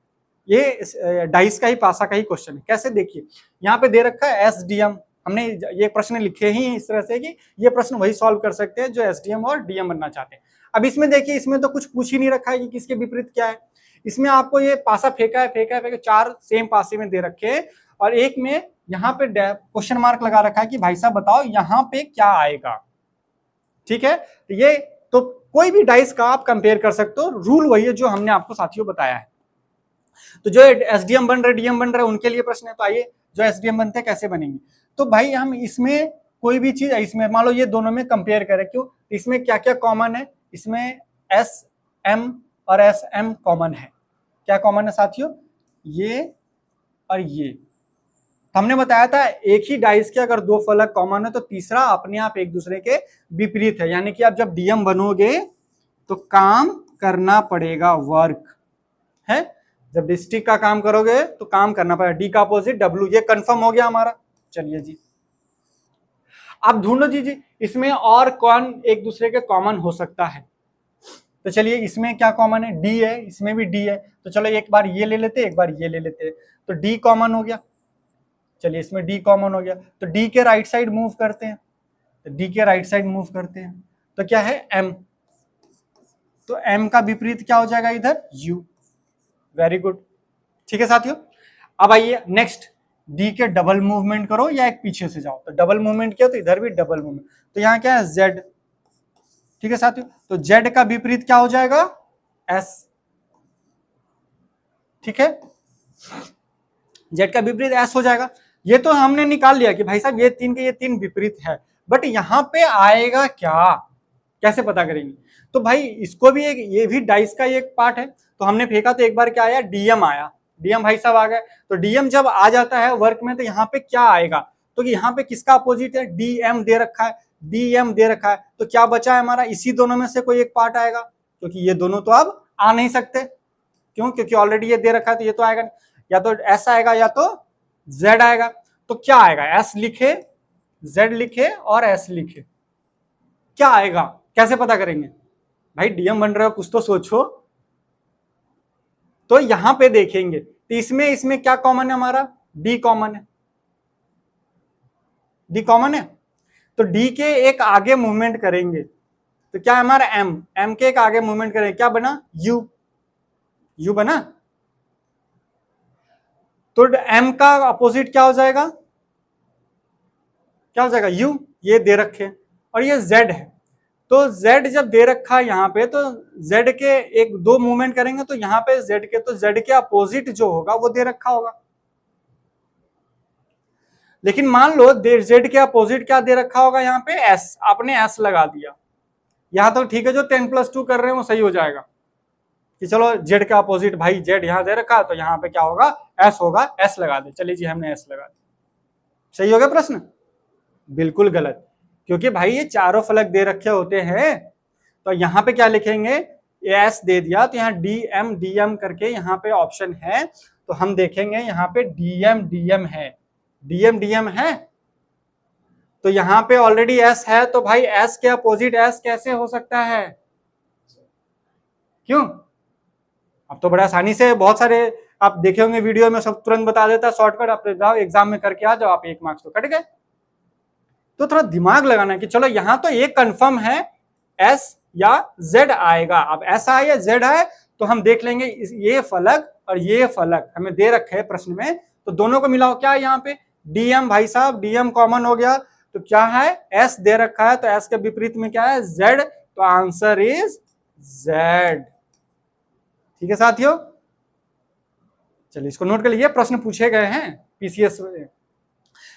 ये डाइस का ही पासा का ही क्वेश्चन है। कैसे? देखिए यहाँ पे दे रखा है एसडीएम, हमने ये प्रश्न लिखे ही इस तरह से कि ये प्रश्न वही सॉल्व कर सकते हैं जो एसडीएम और डीएम बनना चाहते हैं। अब इसमें देखिए, इसमें तो कुछ पूछ ही नहीं रखा है कि किसके विपरीत क्या है। इसमें आपको ये पासा फेंका है, 4 सेम पासे में दे रखे हैं, और एक में यहाँ पे क्वेश्चन मार्क लगा रखा है कि भाई साहब बताओ यहाँ पे क्या आएगा। ठीक है, तो ये तो कोई भी डाइस का आप कंपेयर कर सकते हो, रूल वही है जो हमने आपको साथियों बताया है। तो जो एसडीएम बन रहे, डीएम बन रहे, उनके लिए प्रश्न है। तो आइए जो एसडीएम बनते हैं कैसे बनेंगे। तो भाई हम इसमें कोई भी चीज, इसमें मान लो ये दोनों में कंपेयर करें, क्यों? इसमें क्या क्या कॉमन है? इसमें एस एम और एस एम कॉमन है। क्या कॉमन है साथियों? ये और ये। तो हमने बताया था एक ही डाइस के अगर दो फलक कॉमन है तो तीसरा अपने आप एक दूसरे के विपरीत है, यानी कि आप जब डीएम बनोगे तो काम करना पड़ेगा, वर्क है। जब डिस्ट्रिक्ट का काम करोगे तो काम करना पड़ेगा, डी का अपोजिट डब्ल्यू, ये कंफर्म हो गया हमारा। चलिए जी, अब ढूंढो जी इसमें और कौन एक दूसरे के कॉमन हो सकता है। तो चलिए इसमें क्या कॉमन है, डी है, इसमें भी डी है, तो चलो एक बार ये ले लेते, एक बार ये ले लेते, तो डी कॉमन हो गया। चलिए इसमें डी कॉमन हो गया, तो डी के राइट साइड मूव करते हैं, तो डी के राइट साइड मूव करते हैं, तो क्या है एम, तो एम का विपरीत क्या हो जाएगा इधर, यू। वेरी गुड, ठीक है साथियों। अब आइए नेक्स्ट, डी के डबल मूवमेंट करो या एक पीछे से जाओ, तो डबल मूवमेंट किया तो इधर भी डबल मूवमेंट, तो यहाँ क्या है जेड, ठीक है साथियों। तो जेड का विपरीत क्या हो जाएगा, एस, ठीक है, जेड का विपरीत एस हो जाएगा। ये तो हमने निकाल लिया कि भाई साहब ये तीन के ये तीन विपरीत है, बट यहां पे आएगा क्या, कैसे पता करेंगे। तो भाई इसको भी एक, ये भी डाइस का एक पार्ट है, तो हमने फेंका तो एक बार क्या आया, डीएम आया, डीएम भाई साहब आ गए। तो डीएम जब आ जाता है वर्क में तो यहाँ पे क्या आएगा, तो यहाँ पे किसका अपोजिट है, डीएम दे रखा है, डीएम दे रखा है, तो क्या बचा है हमारा, इसी दोनों में से कोई एक पार्ट आएगा, क्योंकि ये दोनों तो अब आ नहीं सकते, क्यों, क्योंकि ऑलरेडी ये दे रखा है, तो ये तो आएगा नहीं, या तो एस आएगा या तो जेड आएगा। तो क्या आएगा, एस लिखे, जेड लिखे और एस लिखे, क्या आएगा, कैसे पता करेंगे भाई, डीएम बन रहे हो कुछ तो सोचो। तो यहां पे देखेंगे तो इसमें क्या कॉमन है हमारा, डी कॉमन है, डी कॉमन है, तो डी के एक आगे मूवमेंट करेंगे तो क्या है हमारा एम, एम के एक आगे मूवमेंट करेंगे, क्या बना, यू, यू बना। तो एम का अपोजिट क्या हो जाएगा, क्या हो जाएगा, यू, ये दे रखे, और ये जेड है, तो जेड जब दे रखा है यहाँ पे, तो जेड के एक दो मूवमेंट करेंगे तो यहाँ पे जेड के, तो जेड के अपोजिट जो होगा वो दे रखा होगा। लेकिन मान लो जेड के अपोजिट क्या दे रखा होगा, यहाँ पे एस, आपने एस लगा दिया, यहाँ तो ठीक है, जो 10+2 कर रहे हैं वो सही हो जाएगा कि चलो जेड का अपोजिट, भाई जेड यहाँ दे रखा है तो यहाँ पे क्या होगा, एस होगा, एस लगा दे। चलिए जी हमने एस लगा दिया, सही हो गया प्रश्न, बिल्कुल गलत, क्योंकि भाई ये चारों फलक दे रखे होते हैं, तो यहाँ पे क्या लिखेंगे, एस दे दिया तो यहाँ डीएम डीएम करके यहाँ पे ऑप्शन है, तो हम देखेंगे यहाँ पे डीएम डीएम है, डीएम डीएम है, तो यहाँ पे ऑलरेडी एस है, तो भाई एस के अपोजिट एस कैसे हो सकता है, क्यों, अब तो बड़ा आसानी से, बहुत सारे आप देखे होंगे वीडियो में, सब तुरंत बता देता है शॉर्टकट, आप जाओ एग्जाम में करके आ जाओ, आप 1 मार्क्स तो कट गए। तो थोड़ा दिमाग लगाना कि चलो यहां तो एक कंफर्म है एस या जेड आएगा, अब एस आए या जेड आए तो हम देख लेंगे, ये फलक और ये फलक हमें दे रखे हैं प्रश्न में, तो दोनों को मिलाओ, क्या है यहाँ पे डीएम, भाई साहब डीएम कॉमन हो गया, तो क्या है एस दे रखा है, तो एस के विपरीत में क्या है, जेड, तो आंसर इज जेड, ठीक है साथियों। चलिए इसको नोट कर लीजिए, प्रश्न पूछे गए हैं पीसीएस में।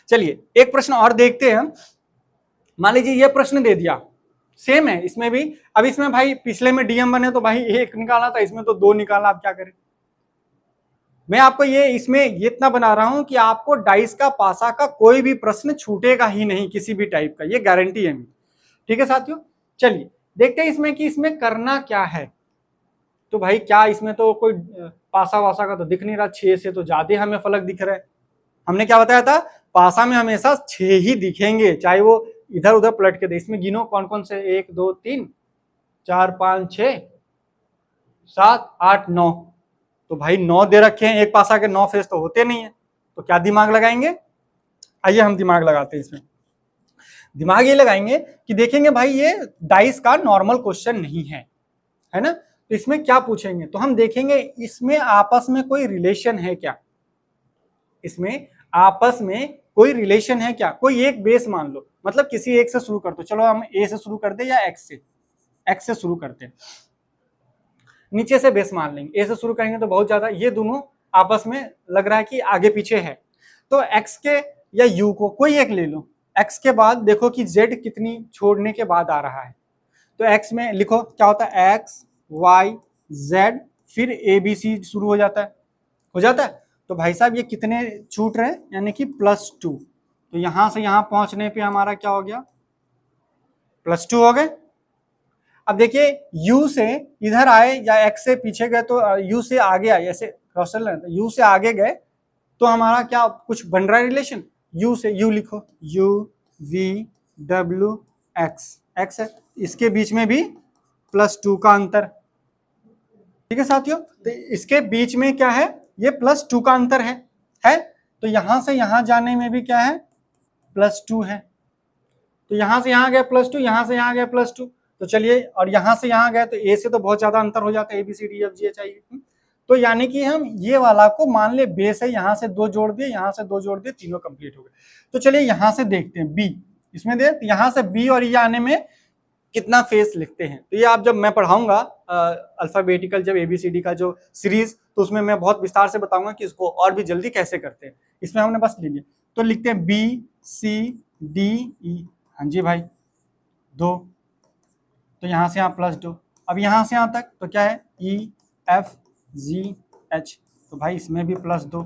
चलिए एक प्रश्न और देखते हैं, मान लीजिए ये प्रश्न दे दिया, सेम है इसमें भी, अब इसमें भाई पिछले में डीएम बने तो भाई एक निकाला था, इसमें तो 2 निकाला, आप क्या करें। मैं आपको ये इसमें ये इतना बना रहा हूं कि आपको डाइस का पासा का कोई भी प्रश्न छूटेगा ही नहीं किसी भी टाइप का, ये गारंटी है मेरी, ठीक है साथियों। चलिए देखते हैं इसमें कि इसमें करना क्या है, तो भाई क्या इसमें तो कोई पासा वासा का तो दिख नहीं रहा, 6 से तो ज्यादा हमें फलक दिख रहा है। हमने क्या बताया था, पासा में हमेशा 6 ही दिखेंगे, चाहे वो इधर उधर पलट के दे। इसमें गिनो कौन कौन से, 1 2 3 4 5 6 7 8 9, तो भाई 9 दे रखे हैं, एक पासा के 9 फेस तो होते नहीं है, तो क्या दिमाग लगाएंगे, आइए हम दिमाग लगाते हैं। इसमें दिमाग ये लगाएंगे कि देखेंगे भाई ये डाइस का नॉर्मल क्वेश्चन नहीं है, है ना, तो इसमें क्या पूछेंगे, तो हम देखेंगे इसमें आपस में कोई रिलेशन है क्या, इसमें आपस में कोई रिलेशन है क्या, कोई एक बेस मान लो, मतलब किसी एक से शुरू कर दो, चलो हम ए से शुरू कर दे या एक्स से शुरू करते हैं, नीचे से बेस मान लेंगे, ए से शुरू करेंगे तो बहुत ज्यादा, ये दोनों आपस में लग रहा है कि आगे पीछे है, तो एक्स के या यू को कोई एक ले लो, एक्स के बाद देखो कि जेड कितनी छोड़ने के बाद आ रहा है, तो एक्स में लिखो क्या होता है, एक्स वाई जेड, फिर ए बी सी शुरू हो जाता है, तो भाई साहब ये कितने छूट रहे हैं, यानी कि +2। तो यहां से यहां पहुंचने पे हमारा क्या हो गया, +2 हो गए। अब देखिए u से इधर आए या x से पीछे गए तो u से आगे आए, ऐसे क्रॉस लाइन, u से आगे गए तो हमारा क्या कुछ बन रहा है रिलेशन, u से u लिखो, u v w x है, इसके बीच में भी +2 का अंतर, ठीक है साथियों। तो इसके बीच में क्या है, ये +2 का अंतर है। तो यहां से यहां जाने में भी क्या है, +2 है। तो यहां से यहां गए +2, यहां से यहां गए +2। तो चलिए, और यहां से यहां गए तो ए से तो बहुत ज्यादा अंतर हो जाता है, ABCDEFGHI। तो यानी कि हम ये वाला को मान ले बेस है, यहां से 2 जोड़ दिए, यहां से 2 जोड़ दिए, तीनों कंप्लीट हो गए। तो चलिए यहां से देखते हैं बी, इसमें देख यहां से बी और ये आने में कितना फेस लिखते हैं। तो ये आप जब मैं पढ़ाऊंगा अल्फाबेटिकल जब ABCD का जो सीरीज, तो उसमें मैं बहुत विस्तार से बताऊंगा कि इसको और भी जल्दी कैसे करते हैं। इसमें हमने बस ले लिया, तो लिखते हैं BCDE, हाँ जी भाई 2, तो यहां से यहाँ +2। अब यहां से यहां तक तो क्या है EFGH, तो भाई इसमें भी +2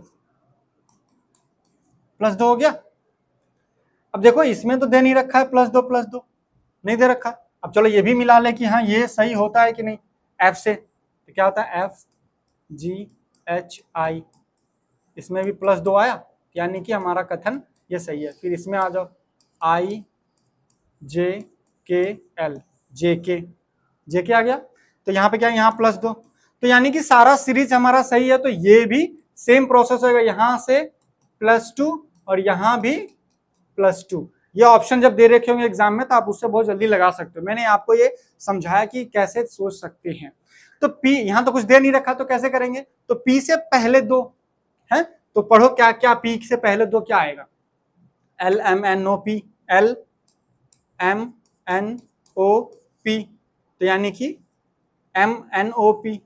हो गया। अब देखो इसमें तो दे नहीं रखा है +2 नहीं दे रखा। अब चलो ये भी मिला ले कि हाँ ये सही होता है कि नहीं, F से तो क्या होता है FGHI, इसमें भी +2 आया, यानी कि हमारा कथन ये सही है। फिर इसमें आ जाओ IJKL, JK आ गया, तो यहाँ पे क्या है, यहाँ +2, तो यानी कि सारा सीरीज हमारा सही है। तो ये भी सेम प्रोसेस होगा, यहां से +2 और यहां भी +2। ये ऑप्शन जब दे रखे होंगे एग्जाम में तो आप उससे बहुत जल्दी लगा सकते हो। मैंने आपको ये समझाया कि कैसे सोच सकते हैं। तो P यहां तो कुछ दे नहीं रखा, तो कैसे करेंगे, तो P से पहले 2 है, तो पढ़ो क्या क्या P से पहले 2 क्या आएगा, LMNOP, LMNOP, तो यानी कि MNOP,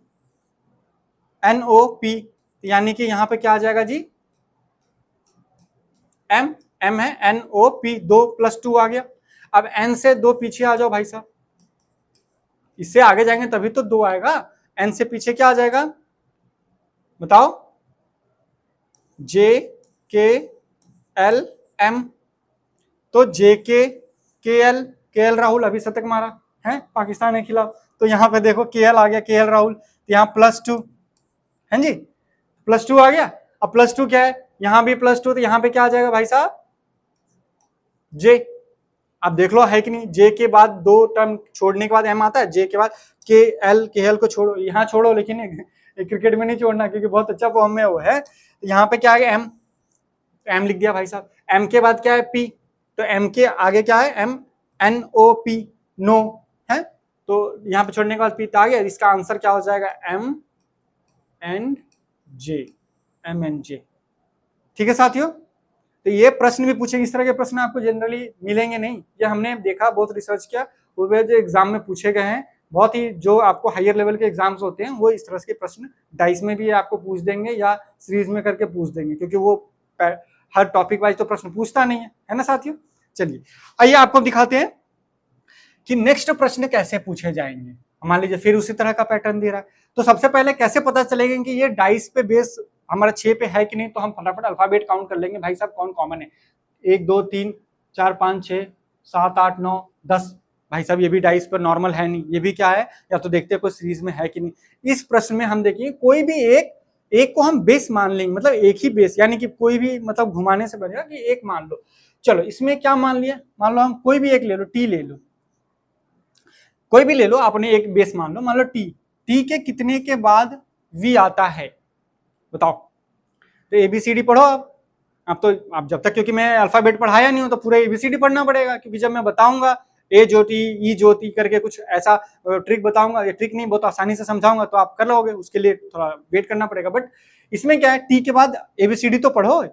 NOP, यानी कि यहां पे क्या आ जाएगा जी, M है, NOP, 2 + 2 आ गया। अब N से 2 पीछे आ जाओ भाई साहब, इससे आगे जाएंगे तभी तो 2 आएगा। N से पीछे क्या आ जाएगा बताओ, JKLM, तो KL राहुल अभी शतक मारा है पाकिस्तान के खिलाफ, तो यहां पे देखो KL आ गया, KL राहुल, तो यहाँ +2 है जी, +2 आ गया। अब +2 क्या है, यहां भी +2, तो यहां पे क्या आ जाएगा भाई साहब, J। आप देख लो है कि नहीं, J के बाद 2 टर्म छोड़ने के बाद M आता है, J के बाद KL को छोड़ो, यहाँ छोड़ो, लेकिन क्रिकेट में नहीं छोड़ना क्योंकि बहुत अच्छा फॉर्म में वो है। यहाँ पे क्या है M, M लिख दिया भाई साहब। M के बाद क्या है P, तो M के आगे क्या है MNOP, नो है, तो यहाँ पे छोड़ने के बाद P आ गया। इसका आंसर क्या हो जाएगा MNJ। ठीक है साथियों, तो ये प्रश्न भी पूछेंगे, इस तरह के प्रश्न आपको जनरली मिलेंगे नहीं, ये हमने देखा, बहुत रिसर्च किया, वो जो एग्जाम में पूछे गए हैं, बहुत ही जो आपको हायर लेवल के एग्जाम्स होते हैं वो इस तरह के प्रश्न डाइस में भी आपको पूछ देंगे या सीरीज में करके पूछ देंगे, क्योंकि वो हर टॉपिक वाइज तो प्रश्न पूछता नहीं है ना साथियों। चलिए आइए आपको दिखाते हैं कि नेक्स्ट प्रश्न कैसे पूछे जाएंगे। मान लीजिए फिर उसी तरह का पैटर्न दे रहा है, तो सबसे पहले कैसे पता चलेगा कि ये डाइस पे बेस हमारा 6 पे है कि नहीं, तो हम फटाफट अल्फाबेट काउंट कर लेंगे भाई साहब, कौन कॉमन है। 1 2 3 4 5 6 7 8 9 10, भाई साहब ये भी डाइस पर नॉर्मल है नहीं, ये भी क्या है, या तो देखते हैं कोई सीरीज में है कि नहीं। इस प्रश्न में हम देखेंगे कोई भी एक को हम बेस मान लेंगे, मतलब एक ही बेस, यानी कि कोई भी मतलब घुमाने से बनेगा कि एक मान लो। चलो इसमें क्या मान लिया, मान लो हम कोई भी एक ले लो, टी ले लो, कोई भी ले लो, आपने एक बेस मान लो टी, टी के कितने के बाद वी आता है बताओ। तो ABCD पढ़ो अब तो आप जब तक, क्योंकि मैं अल्फाबेट पढ़ाया नहीं हूं तो पूरा ABCD पढ़ना पड़ेगा, क्योंकि जब मैं बताऊंगा ए ज्योति ई ज्योति करके कुछ ऐसा ट्रिक बताऊंगा, ये ट्रिक नहीं बहुत आसानी से समझाऊंगा तो आप कर लोगे, उसके लिए थोड़ा वेट करना पड़ेगा। बट इसमें क्या है, टी के बाद ABCD तो पढ़ो,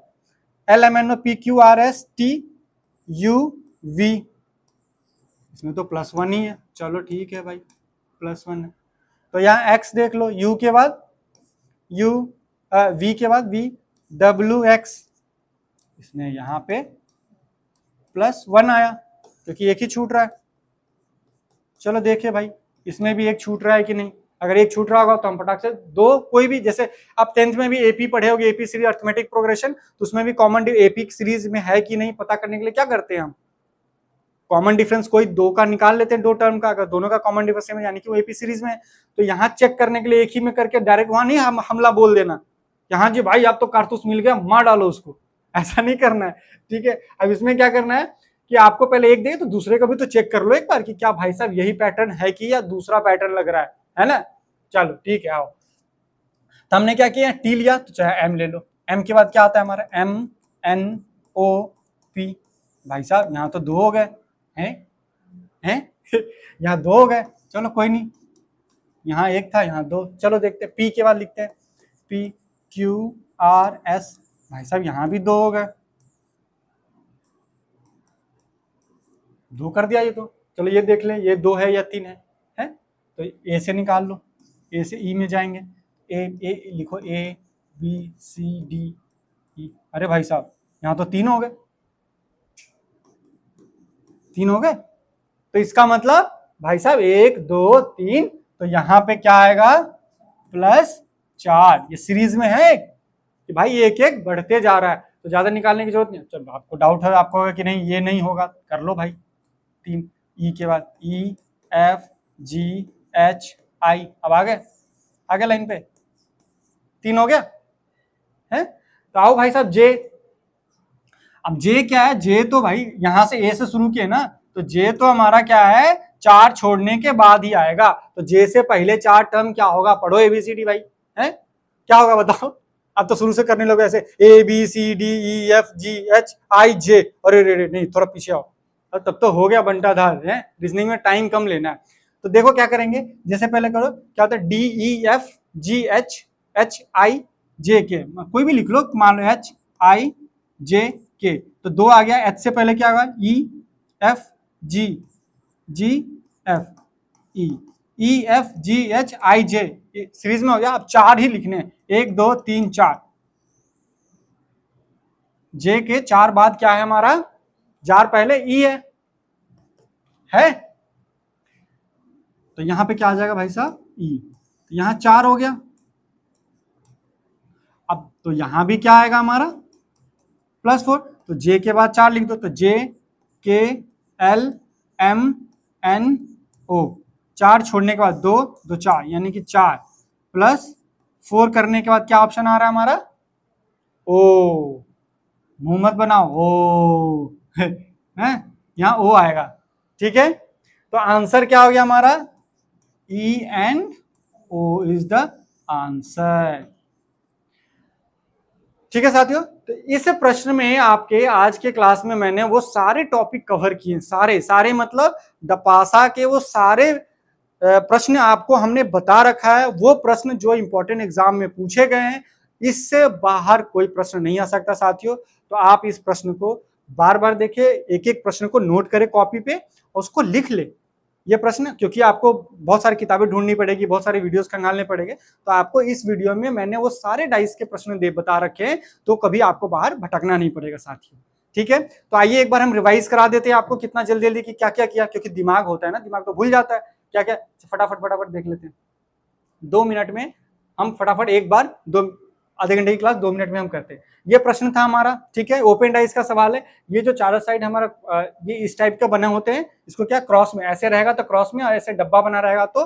LMNOPQRSTUV, इसमें तो +1 ही है, चलो ठीक है भाई +1 है। तो यहाँ X देख लो, U के बाद V के बाद VWX, इसमें यहाँ पे +1 आया क्योंकि एक ही छूट रहा है। चलो देखिए भाई इसमें भी एक छूट रहा है कि नहीं, अगर एक छूट रहा होगा तो हम फटाक से दो, कोई भी, जैसे आप 10th में भी एपी पढ़े होगे, एपी सीरीज अर्थमेटिक प्रोग्रेशन, तो उसमें भी कॉमन एपी सीरीज में है कि नहीं पता करने के लिए क्या करते हैं हम, कॉमन डिफरेंस कोई दो का निकाल लेते हैं, दो टर्म का, अगर दोनों का कॉमन डिफरेंस है यानी कि वो एपी सीरीज में है। तो यहाँ चेक करने के लिए एक ही में करके डायरेक्ट वहां नहीं हम हमला बोल देना, यहाँ जी भाई आप तो कारतूस मिल गया मार डालो उसको, ऐसा नहीं करना है, ठीक है। अब इसमें क्या करना है कि आपको पहले एक दे तो दूसरे का भी तो चेक कर लो एक बार कि क्या भाई साहब यही पैटर्न है कि या दूसरा पैटर्न लग रहा है ना। चलो ठीक है, आओ। तो हमने क्या किया, टी लिया तो चाहे एम ले लो, एम के बाद क्या आता है हमारा, एम एन ओ पी। भाई साहब यहाँ तो दो हो गए हैं यहाँ दो हो गए, चलो कोई नहीं, यहाँ एक था यहाँ दो, चलो देखते हैं पी के बाद लिखते हैं पी क्यू आर एस। भाई साहब यहाँ भी दो हो गए, दो कर दिया ये तो, चलो ये देख लें ये दो है या तीन है तो ए से निकाल लो, ए से ई में जाएंगे, ए लिखो, ए बी सी डी ई। अरे भाई साहब यहाँ तो तीन हो गए, तीन हो गए, तो इसका मतलब भाई साहब एक दो तीन, तो यहाँ पे क्या आएगा +4। ये सीरीज में है कि भाई एक एक बढ़ते जा रहा है, तो ज्यादा निकालने की जरूरत नहीं। चलो आपको डाउट है, आपको होगा कि नहीं ये नहीं होगा, कर लो भाई, तीन ई के बाद ई एफ जी एच आई। अब आगे लाइन पे तीन हो गया है। तो आओ भाई साहब जे, अब जे क्या है, जे तो भाई यहां से ए से शुरू किए ना, तो जे तो हमारा क्या है, चार छोड़ने के बाद ही आएगा, तो जे से पहले चार टर्म क्या होगा, पढ़ो एबीसीडी भाई, है क्या होगा बताओ। अब तो शुरू से करने लोग ऐसे A B C D E F G H I J, अरे रे नहीं थोड़ा पीछे आओ, तब तो हो गया बंटाधार है, रीजनिंग में टाइम कम लेना है। तो देखो क्या करेंगे, जैसे पहले करो क्या होता है, D E F G H H I J K, कोई भी लिख लो, मान लो एच आई जे के, तो दो आ गया, एच से पहले क्या होगा, E F G G F E, E F G H I J, series में हो गया। अब चार ही लिखने, एक दो तीन चार, जे के चार बाद क्या है हमारा, जार पहले ई है तो यहां पे क्या आ जाएगा भाई साहब, ई, तो यहां चार हो गया। अब तो यहां भी क्या आएगा हमारा +4, तो जे के बाद चार लिख दो, तो जे के एल एम एन ओ, चार छोड़ने के बाद दो दो चार, यानी कि 4 +4 करने के बाद क्या ऑप्शन आ रहा है हमारा, ओ, मुंह मत बनाओ ओ है, यहाँ ओ आएगा, ठीक है। तो आंसर क्या हो गया हमारा, E and O is the answer, ठीक है साथियों। तो इस प्रश्न में आपके आज के क्लास में मैंने वो सारे टॉपिक कवर किए, सारे मतलब दपासा के वो सारे प्रश्न आपको हमने बता रखा है, वो प्रश्न जो इंपॉर्टेंट एग्जाम में पूछे गए हैं, इससे बाहर कोई प्रश्न नहीं आ सकता साथियों। तो आप इस प्रश्न को बार बार देखें, एक एक प्रश्न को नोट करें कॉपी पे और उसको लिख ले ये प्रश्न, क्योंकि आपको बहुत सारी किताबें ढूंढनी पड़ेगी, बहुत सारे वीडियोस खंगालने पड़ेंगे, तो आपको इस वीडियो में मैंने वो सारे डाइस के प्रश्न बता रखे हैं, तो कभी आपको बाहर भटकना नहीं पड़ेगा साथियों, ठीक है। तो आइए एक बार हम रिवाइज करा देते हैं आपको कितना जल्दी जल्दी कि क्या क्या किया, क्योंकि दिमाग होता है ना, दिमाग तो भूल जाता है क्या क्या, फटाफट देख लेते हैं 2 मिनट में हम, फटाफट एक बार, आधे घंटे की क्लास 2 मिनट में हम करते हैं। ये प्रश्न था हमारा, ठीक है, ओपन डाइस का सवाल है। ये जो चारों साइड हमारा ये इस टाइप का बने होते हैं, इसको क्या क्रॉस में ऐसे रहेगा तो क्रॉस में, और ऐसे डब्बा बना रहेगा तो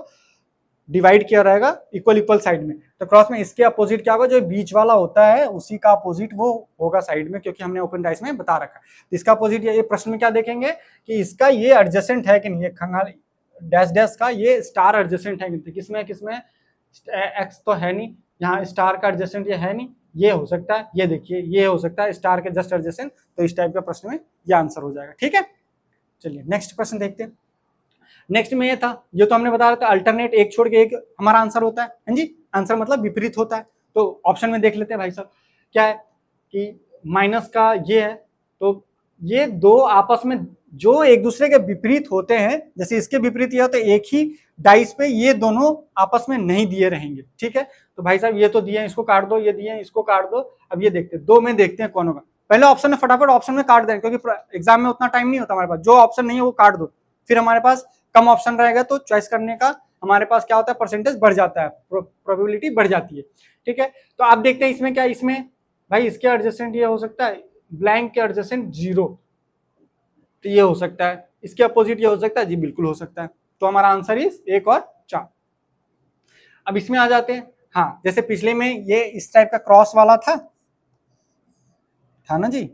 डिवाइड किया रहेगा इक्वल साइड में, तो क्रॉस में इसके अपोजिट क्या होगा, जो बीच वाला होता है उसी का अपोजिट वो होगा साइड में, क्योंकि हमने ओपन डाइस में बता रखा है। इसका अपोजिट ये प्रश्न में क्या देखेंगे कि इसका ये एडजेसेंट है कि नहीं, खंगाल डैश डैश का ये स्टार एडजेसेंट है, किसमें एक्स तो है नहीं, यहाँ स्टार का एडजेसेंट ये है नहीं, ये हो सकता है, ये देखिए ये हो सकता है स्टार के जस्ट एडजेसेंट, तो इस टाइप का प्रश्न में ये आंसर हो जाएगा, ठीक है। चलिए नेक्स्ट प्रश्न देखते हैं। नेक्स्ट में ये था, ये तो हमने बता रहा था अल्टरनेट, एक छोड़ के एक हमारा आंसर होता है, हाँ जी, आंसर मतलब विपरीत होता है। तो ऑप्शन में देख लेते हैं भाई साहब, क्या है कि माइनस का ये है, तो ये दो आपस में जो एक दूसरे के विपरीत होते हैं, जैसे इसके विपरीत ये होते हैं, एक ही डाइस पे ये दोनों आपस में नहीं दिए रहेंगे, ठीक है। तो भाई साहब ये तो दिए, इसको काट दो, ये दिए, इसको काट दो। अब ये देखते हैं, दो में देखते हैं कौन होगा। पहले ऑप्शन में फटाफट ऑप्शन में काट दें, क्योंकि एग्जाम में उतना टाइम नहीं होता हमारे पास, जो ऑप्शन नहीं है वो काट दो, फिर हमारे पास कम ऑप्शन रहेगा तो चॉइस करने का हमारे पास क्या होता है, परसेंटेज बढ़ जाता है, प्रोबेबिलिटी बढ़ जाती है। ठीक है, तो आप देखते हैं इसमें क्या, इसमें भाई इसके एडजेसेंट ये हो सकता है, ब्लैंक के एडजेसेंट 0, तो ये हो सकता है, इसके अपोजिट ये हो सकता है, जी बिल्कुल हो सकता है। तो हमारा आंसर इज 1 और 4। अब इसमें आ जाते हैं, हाँ जैसे पिछले में ये इस टाइप का क्रॉस वाला था ना जी,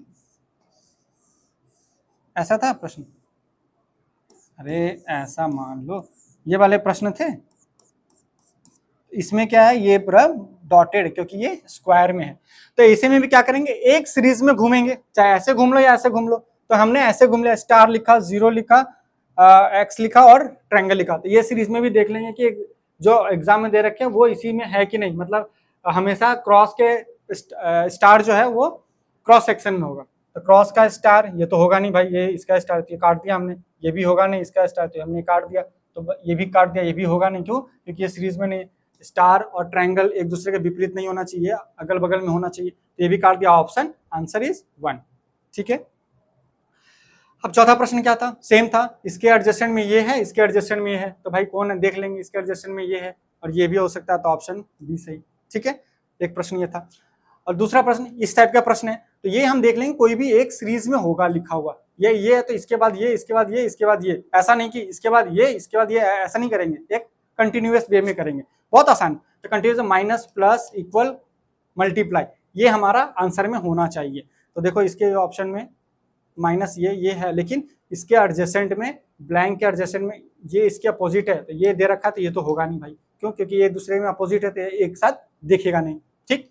ऐसा था प्रश्न, अरे ऐसा मान लो ये वाले प्रश्न थे, इसमें क्या है, ये पूरा डॉटेड क्योंकि ये स्क्वायर में है। तो ऐसे में भी क्या करेंगे, एक सीरीज में घूमेंगे, चाहे ऐसे घूम लो या ऐसे घूम लो। तो हमने ऐसे घूम लिया, स्टार लिखा, 0 लिखा, एक्स लिखा और ट्रायंगल लिखा। तो ये सीरीज में भी देख लेंगे कि जो एग्जाम में दे रखे हैं वो इसी में है कि नहीं, मतलब हमेशा क्रॉस के स्टार जो है वो क्रॉस सेक्शन में होगा। तो क्रॉस का स्टार ये तो होगा नहीं भाई, ये इसका स्टार तो ये काट दिया हमने, ये भी होगा नहीं, इसका स्टार तो हमने काट दिया, तो ये भी काट दिया, ये भी होगा नहीं। क्यों? क्योंकि ये सीरीज में नहीं, स्टार और ट्रायंगल एक दूसरे के विपरीत नहीं होना चाहिए, अगल बगल में होना चाहिए। तो ये भी काट दिया, ऑप्शन आंसर इज 1। ठीक है, अब चौथा प्रश्न क्या था, सेम था, इसके एडजस्टेंट में ये है, इसके एडजस्टेंट में ये है, तो भाई कौन है देख लेंगे, इसके एडजस्टेंट में ये है और ये भी हो सकता है, तो ऑप्शन बी सही। ठीक है, एक प्रश्न ये था। और दूसरा प्रश्न इस टाइप का प्रश्न है, तो ये हम देख लेंगे कोई भी एक सीरीज में होगा लिखा हुआ, ये है तो इसके बाद ये, इसके बाद ये, इसके बाद ये, ऐसा नहीं कि इसके बाद ये, इसके बाद ये, ऐसा नहीं करेंगे, एक कंटिन्यूअस वे में करेंगे, बहुत आसान। तो continuous minus plus equal multiply, ये हमारा आंसर में होना चाहिए। तो देखो इसके ऑप्शन में माइनस ये है, लेकिन इसके एडजेसेंट में, ब्लैंक के एडजेसेंट में ये इसके अपोजिट है, तो ये दे रखा है, तो ये तो होगा नहीं भाई। क्यों? क्योंकि ये दूसरे में अपोजिट है, तो एक साथ देखेगा नहीं। ठीक,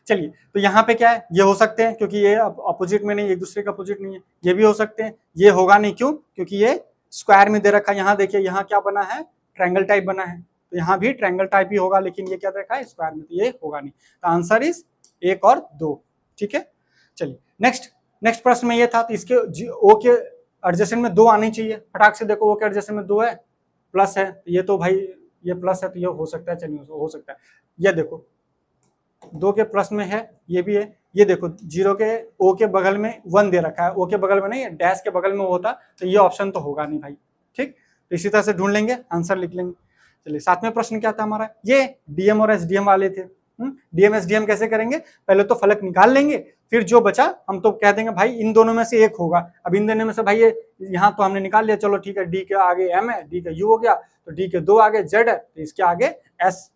चलिए, तो यहाँ पे क्या है, ये हो सकते हैं क्योंकि ये अपोजिट में नहीं, एक दूसरे का अपोजिट नहीं है। ये भी हो सकते हैं, ये होगा नहीं, क्यों? क्योंकि ये स्क्वायर में दे रखा है। यहाँ देखिए, यहाँ क्या बना है, ट्रायंगल टाइप बना है, तो यहाँ भी ट्रायंगल टाइप ही होगा, लेकिन ये क्या देखा है, स्क्वायर में, तो ये होगा नहीं। तो आंसर इज 1 और 2। ठीक है, चलिए नेक्स्ट प्रश्न में ये था, तो इसके ओ के एडजेसेंट में 2 आनी चाहिए। फटाक से देखो, ओ के एडजेसेंट में 2 है, प्लस है, ये तो भाई ये प्लस है, तो ये हो सकता है, चलिए हो सकता है। ये देखो 2 के प्लस में है, ये भी है। ये देखो 0 के ओ के बगल में 1 दे रखा है, ओ के बगल में नहीं, डैश के बगल में होता, तो ये ऑप्शन तो होगा नहीं भाई। ठीक, तो इसी तरह से ढूंढ लेंगे, आंसर लिख लेंगे। चलिए, 7वें प्रश्न क्या था हमारा, ये डीएम और एसडीएम वाले थे। डीएम एसडीएम कैसे करेंगे, पहले तो फलक निकाल लेंगे, फिर जो बचा हम तो कह देंगे भाई इन दोनों में से एक होगा। अब इन दोनों में से भाई ये यहाँ तो हमने निकाल लिया, चलो ठीक है, डी के आगे एम है, डी का यू हो गया, तो डी के 2 आगे जेड है, तो इसके आगे एस।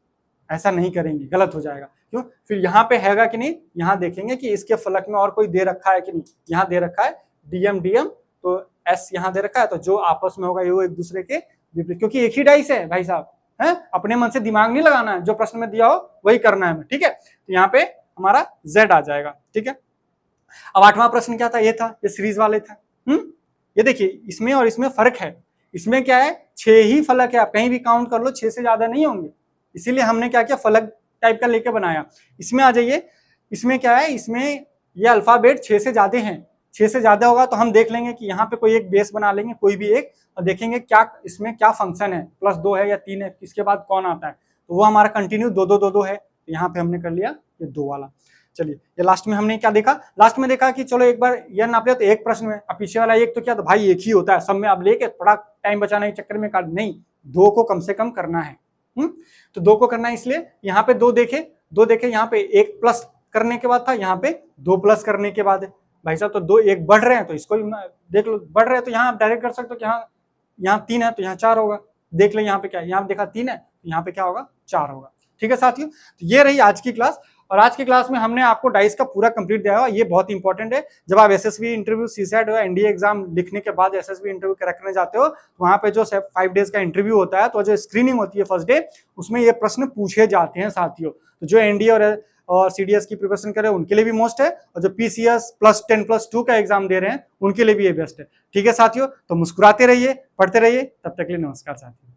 ऐसा नहीं करेंगे, गलत हो जाएगा। क्यों? फिर यहाँ पे हैगा कि नहीं, यहाँ देखेंगे कि इसके फलक में और कोई दे रखा है कि नहीं। यहाँ दे रखा है डीएम डीएम, तो एस यहाँ दे रखा है, तो जो आपस में होगा ये एक दूसरे के विपरीत, क्योंकि एक ही डाइस है भाई साहब, है, अपने मन से दिमाग नहीं लगाना है, जो प्रश्न में दिया हो वही करना है हमें। ठीक है, तो यहाँ पे हमारा जेड आ जाएगा। ठीक है, अब 8वां प्रश्न क्या था, ये था, ये सीरीज वाले था। ये देखिए, इसमें और इसमें फर्क है। इसमें क्या है, 6 ही फलक है, आप कहीं भी काउंट कर लो, 6 से ज्यादा नहीं होंगे, इसीलिए हमने क्या किया, फलक टाइप का लेके बनाया। इसमें आ जाइए, इसमें क्या है, इसमें ये अल्फाबेट 6 से ज्यादा हैं, 6 से ज्यादा होगा तो हम देख लेंगे कि यहाँ पे कोई एक बेस बना लेंगे, कोई भी एक, और देखेंगे क्या इसमें क्या फंक्शन है, +2 है या 3 है, इसके बाद कौन आता है, तो वो हमारा कंटिन्यू 2 है। तो यहाँ पे हमने कर लिया ये 2 वाला। चलिए, ये लास्ट में हमने क्या देखा, लास्ट में देखा कि चलो एक बार यह नाप लिया, तो एक प्रश्न में, अब पीछे वाला एक तो क्या, तो भाई एक ही होता है सब में, अब लेके थोड़ा टाइम बचाने के चक्कर में काट नहीं, 2 को कम से कम करना है। तो 2 को करना है, इसलिए यहाँ पे 2 देखे, यहाँ पे 1 प्लस करने के बाद था, यहाँ पे 2 प्लस करने के बाद है भाई साहब, तो 2 1 बढ़ रहे हैं, तो इसको देख लो, बढ़ रहे हैं, तो यहाँ आप डायरेक्ट कर सकते हो कि यहाँ 3 है तो यहाँ 4 होगा। देख ले यहाँ पे क्या है, यहाँ देखा 3 है, तो यहाँ पे क्या होगा, 4 होगा। ठीक है साथियों, तो ये रही आज की क्लास, और आज की क्लास में हमने आपको डाइस का पूरा कंप्लीट दिया हुआ। ये बहुत इंपॉर्टेंट है, जब आप एसएसबी इंटरव्यू, सीसैट या एनडीए एग्जाम लिखने के बाद एसएसबी इंटरव्यू क्रैक करने जाते हो, वहां पे जो 5 डेज का इंटरव्यू होता है, तो जो स्क्रीनिंग होती है फर्स्ट डे, उसमें ये प्रश्न पूछे जाते हैं साथियों। तो जो एनडीए और सीडीएस की प्रिपरेशन कर रहे हैं उनके लिए भी मोस्ट है, और जो पीसीएस +10+2 का एग्जाम दे रहे हैं उनके लिए भी ये बेस्ट है। ठीक है साथियों, तो मुस्कुराते रहिए, पढ़ते रहिए, तब तक के लिए नमस्कार साथियों।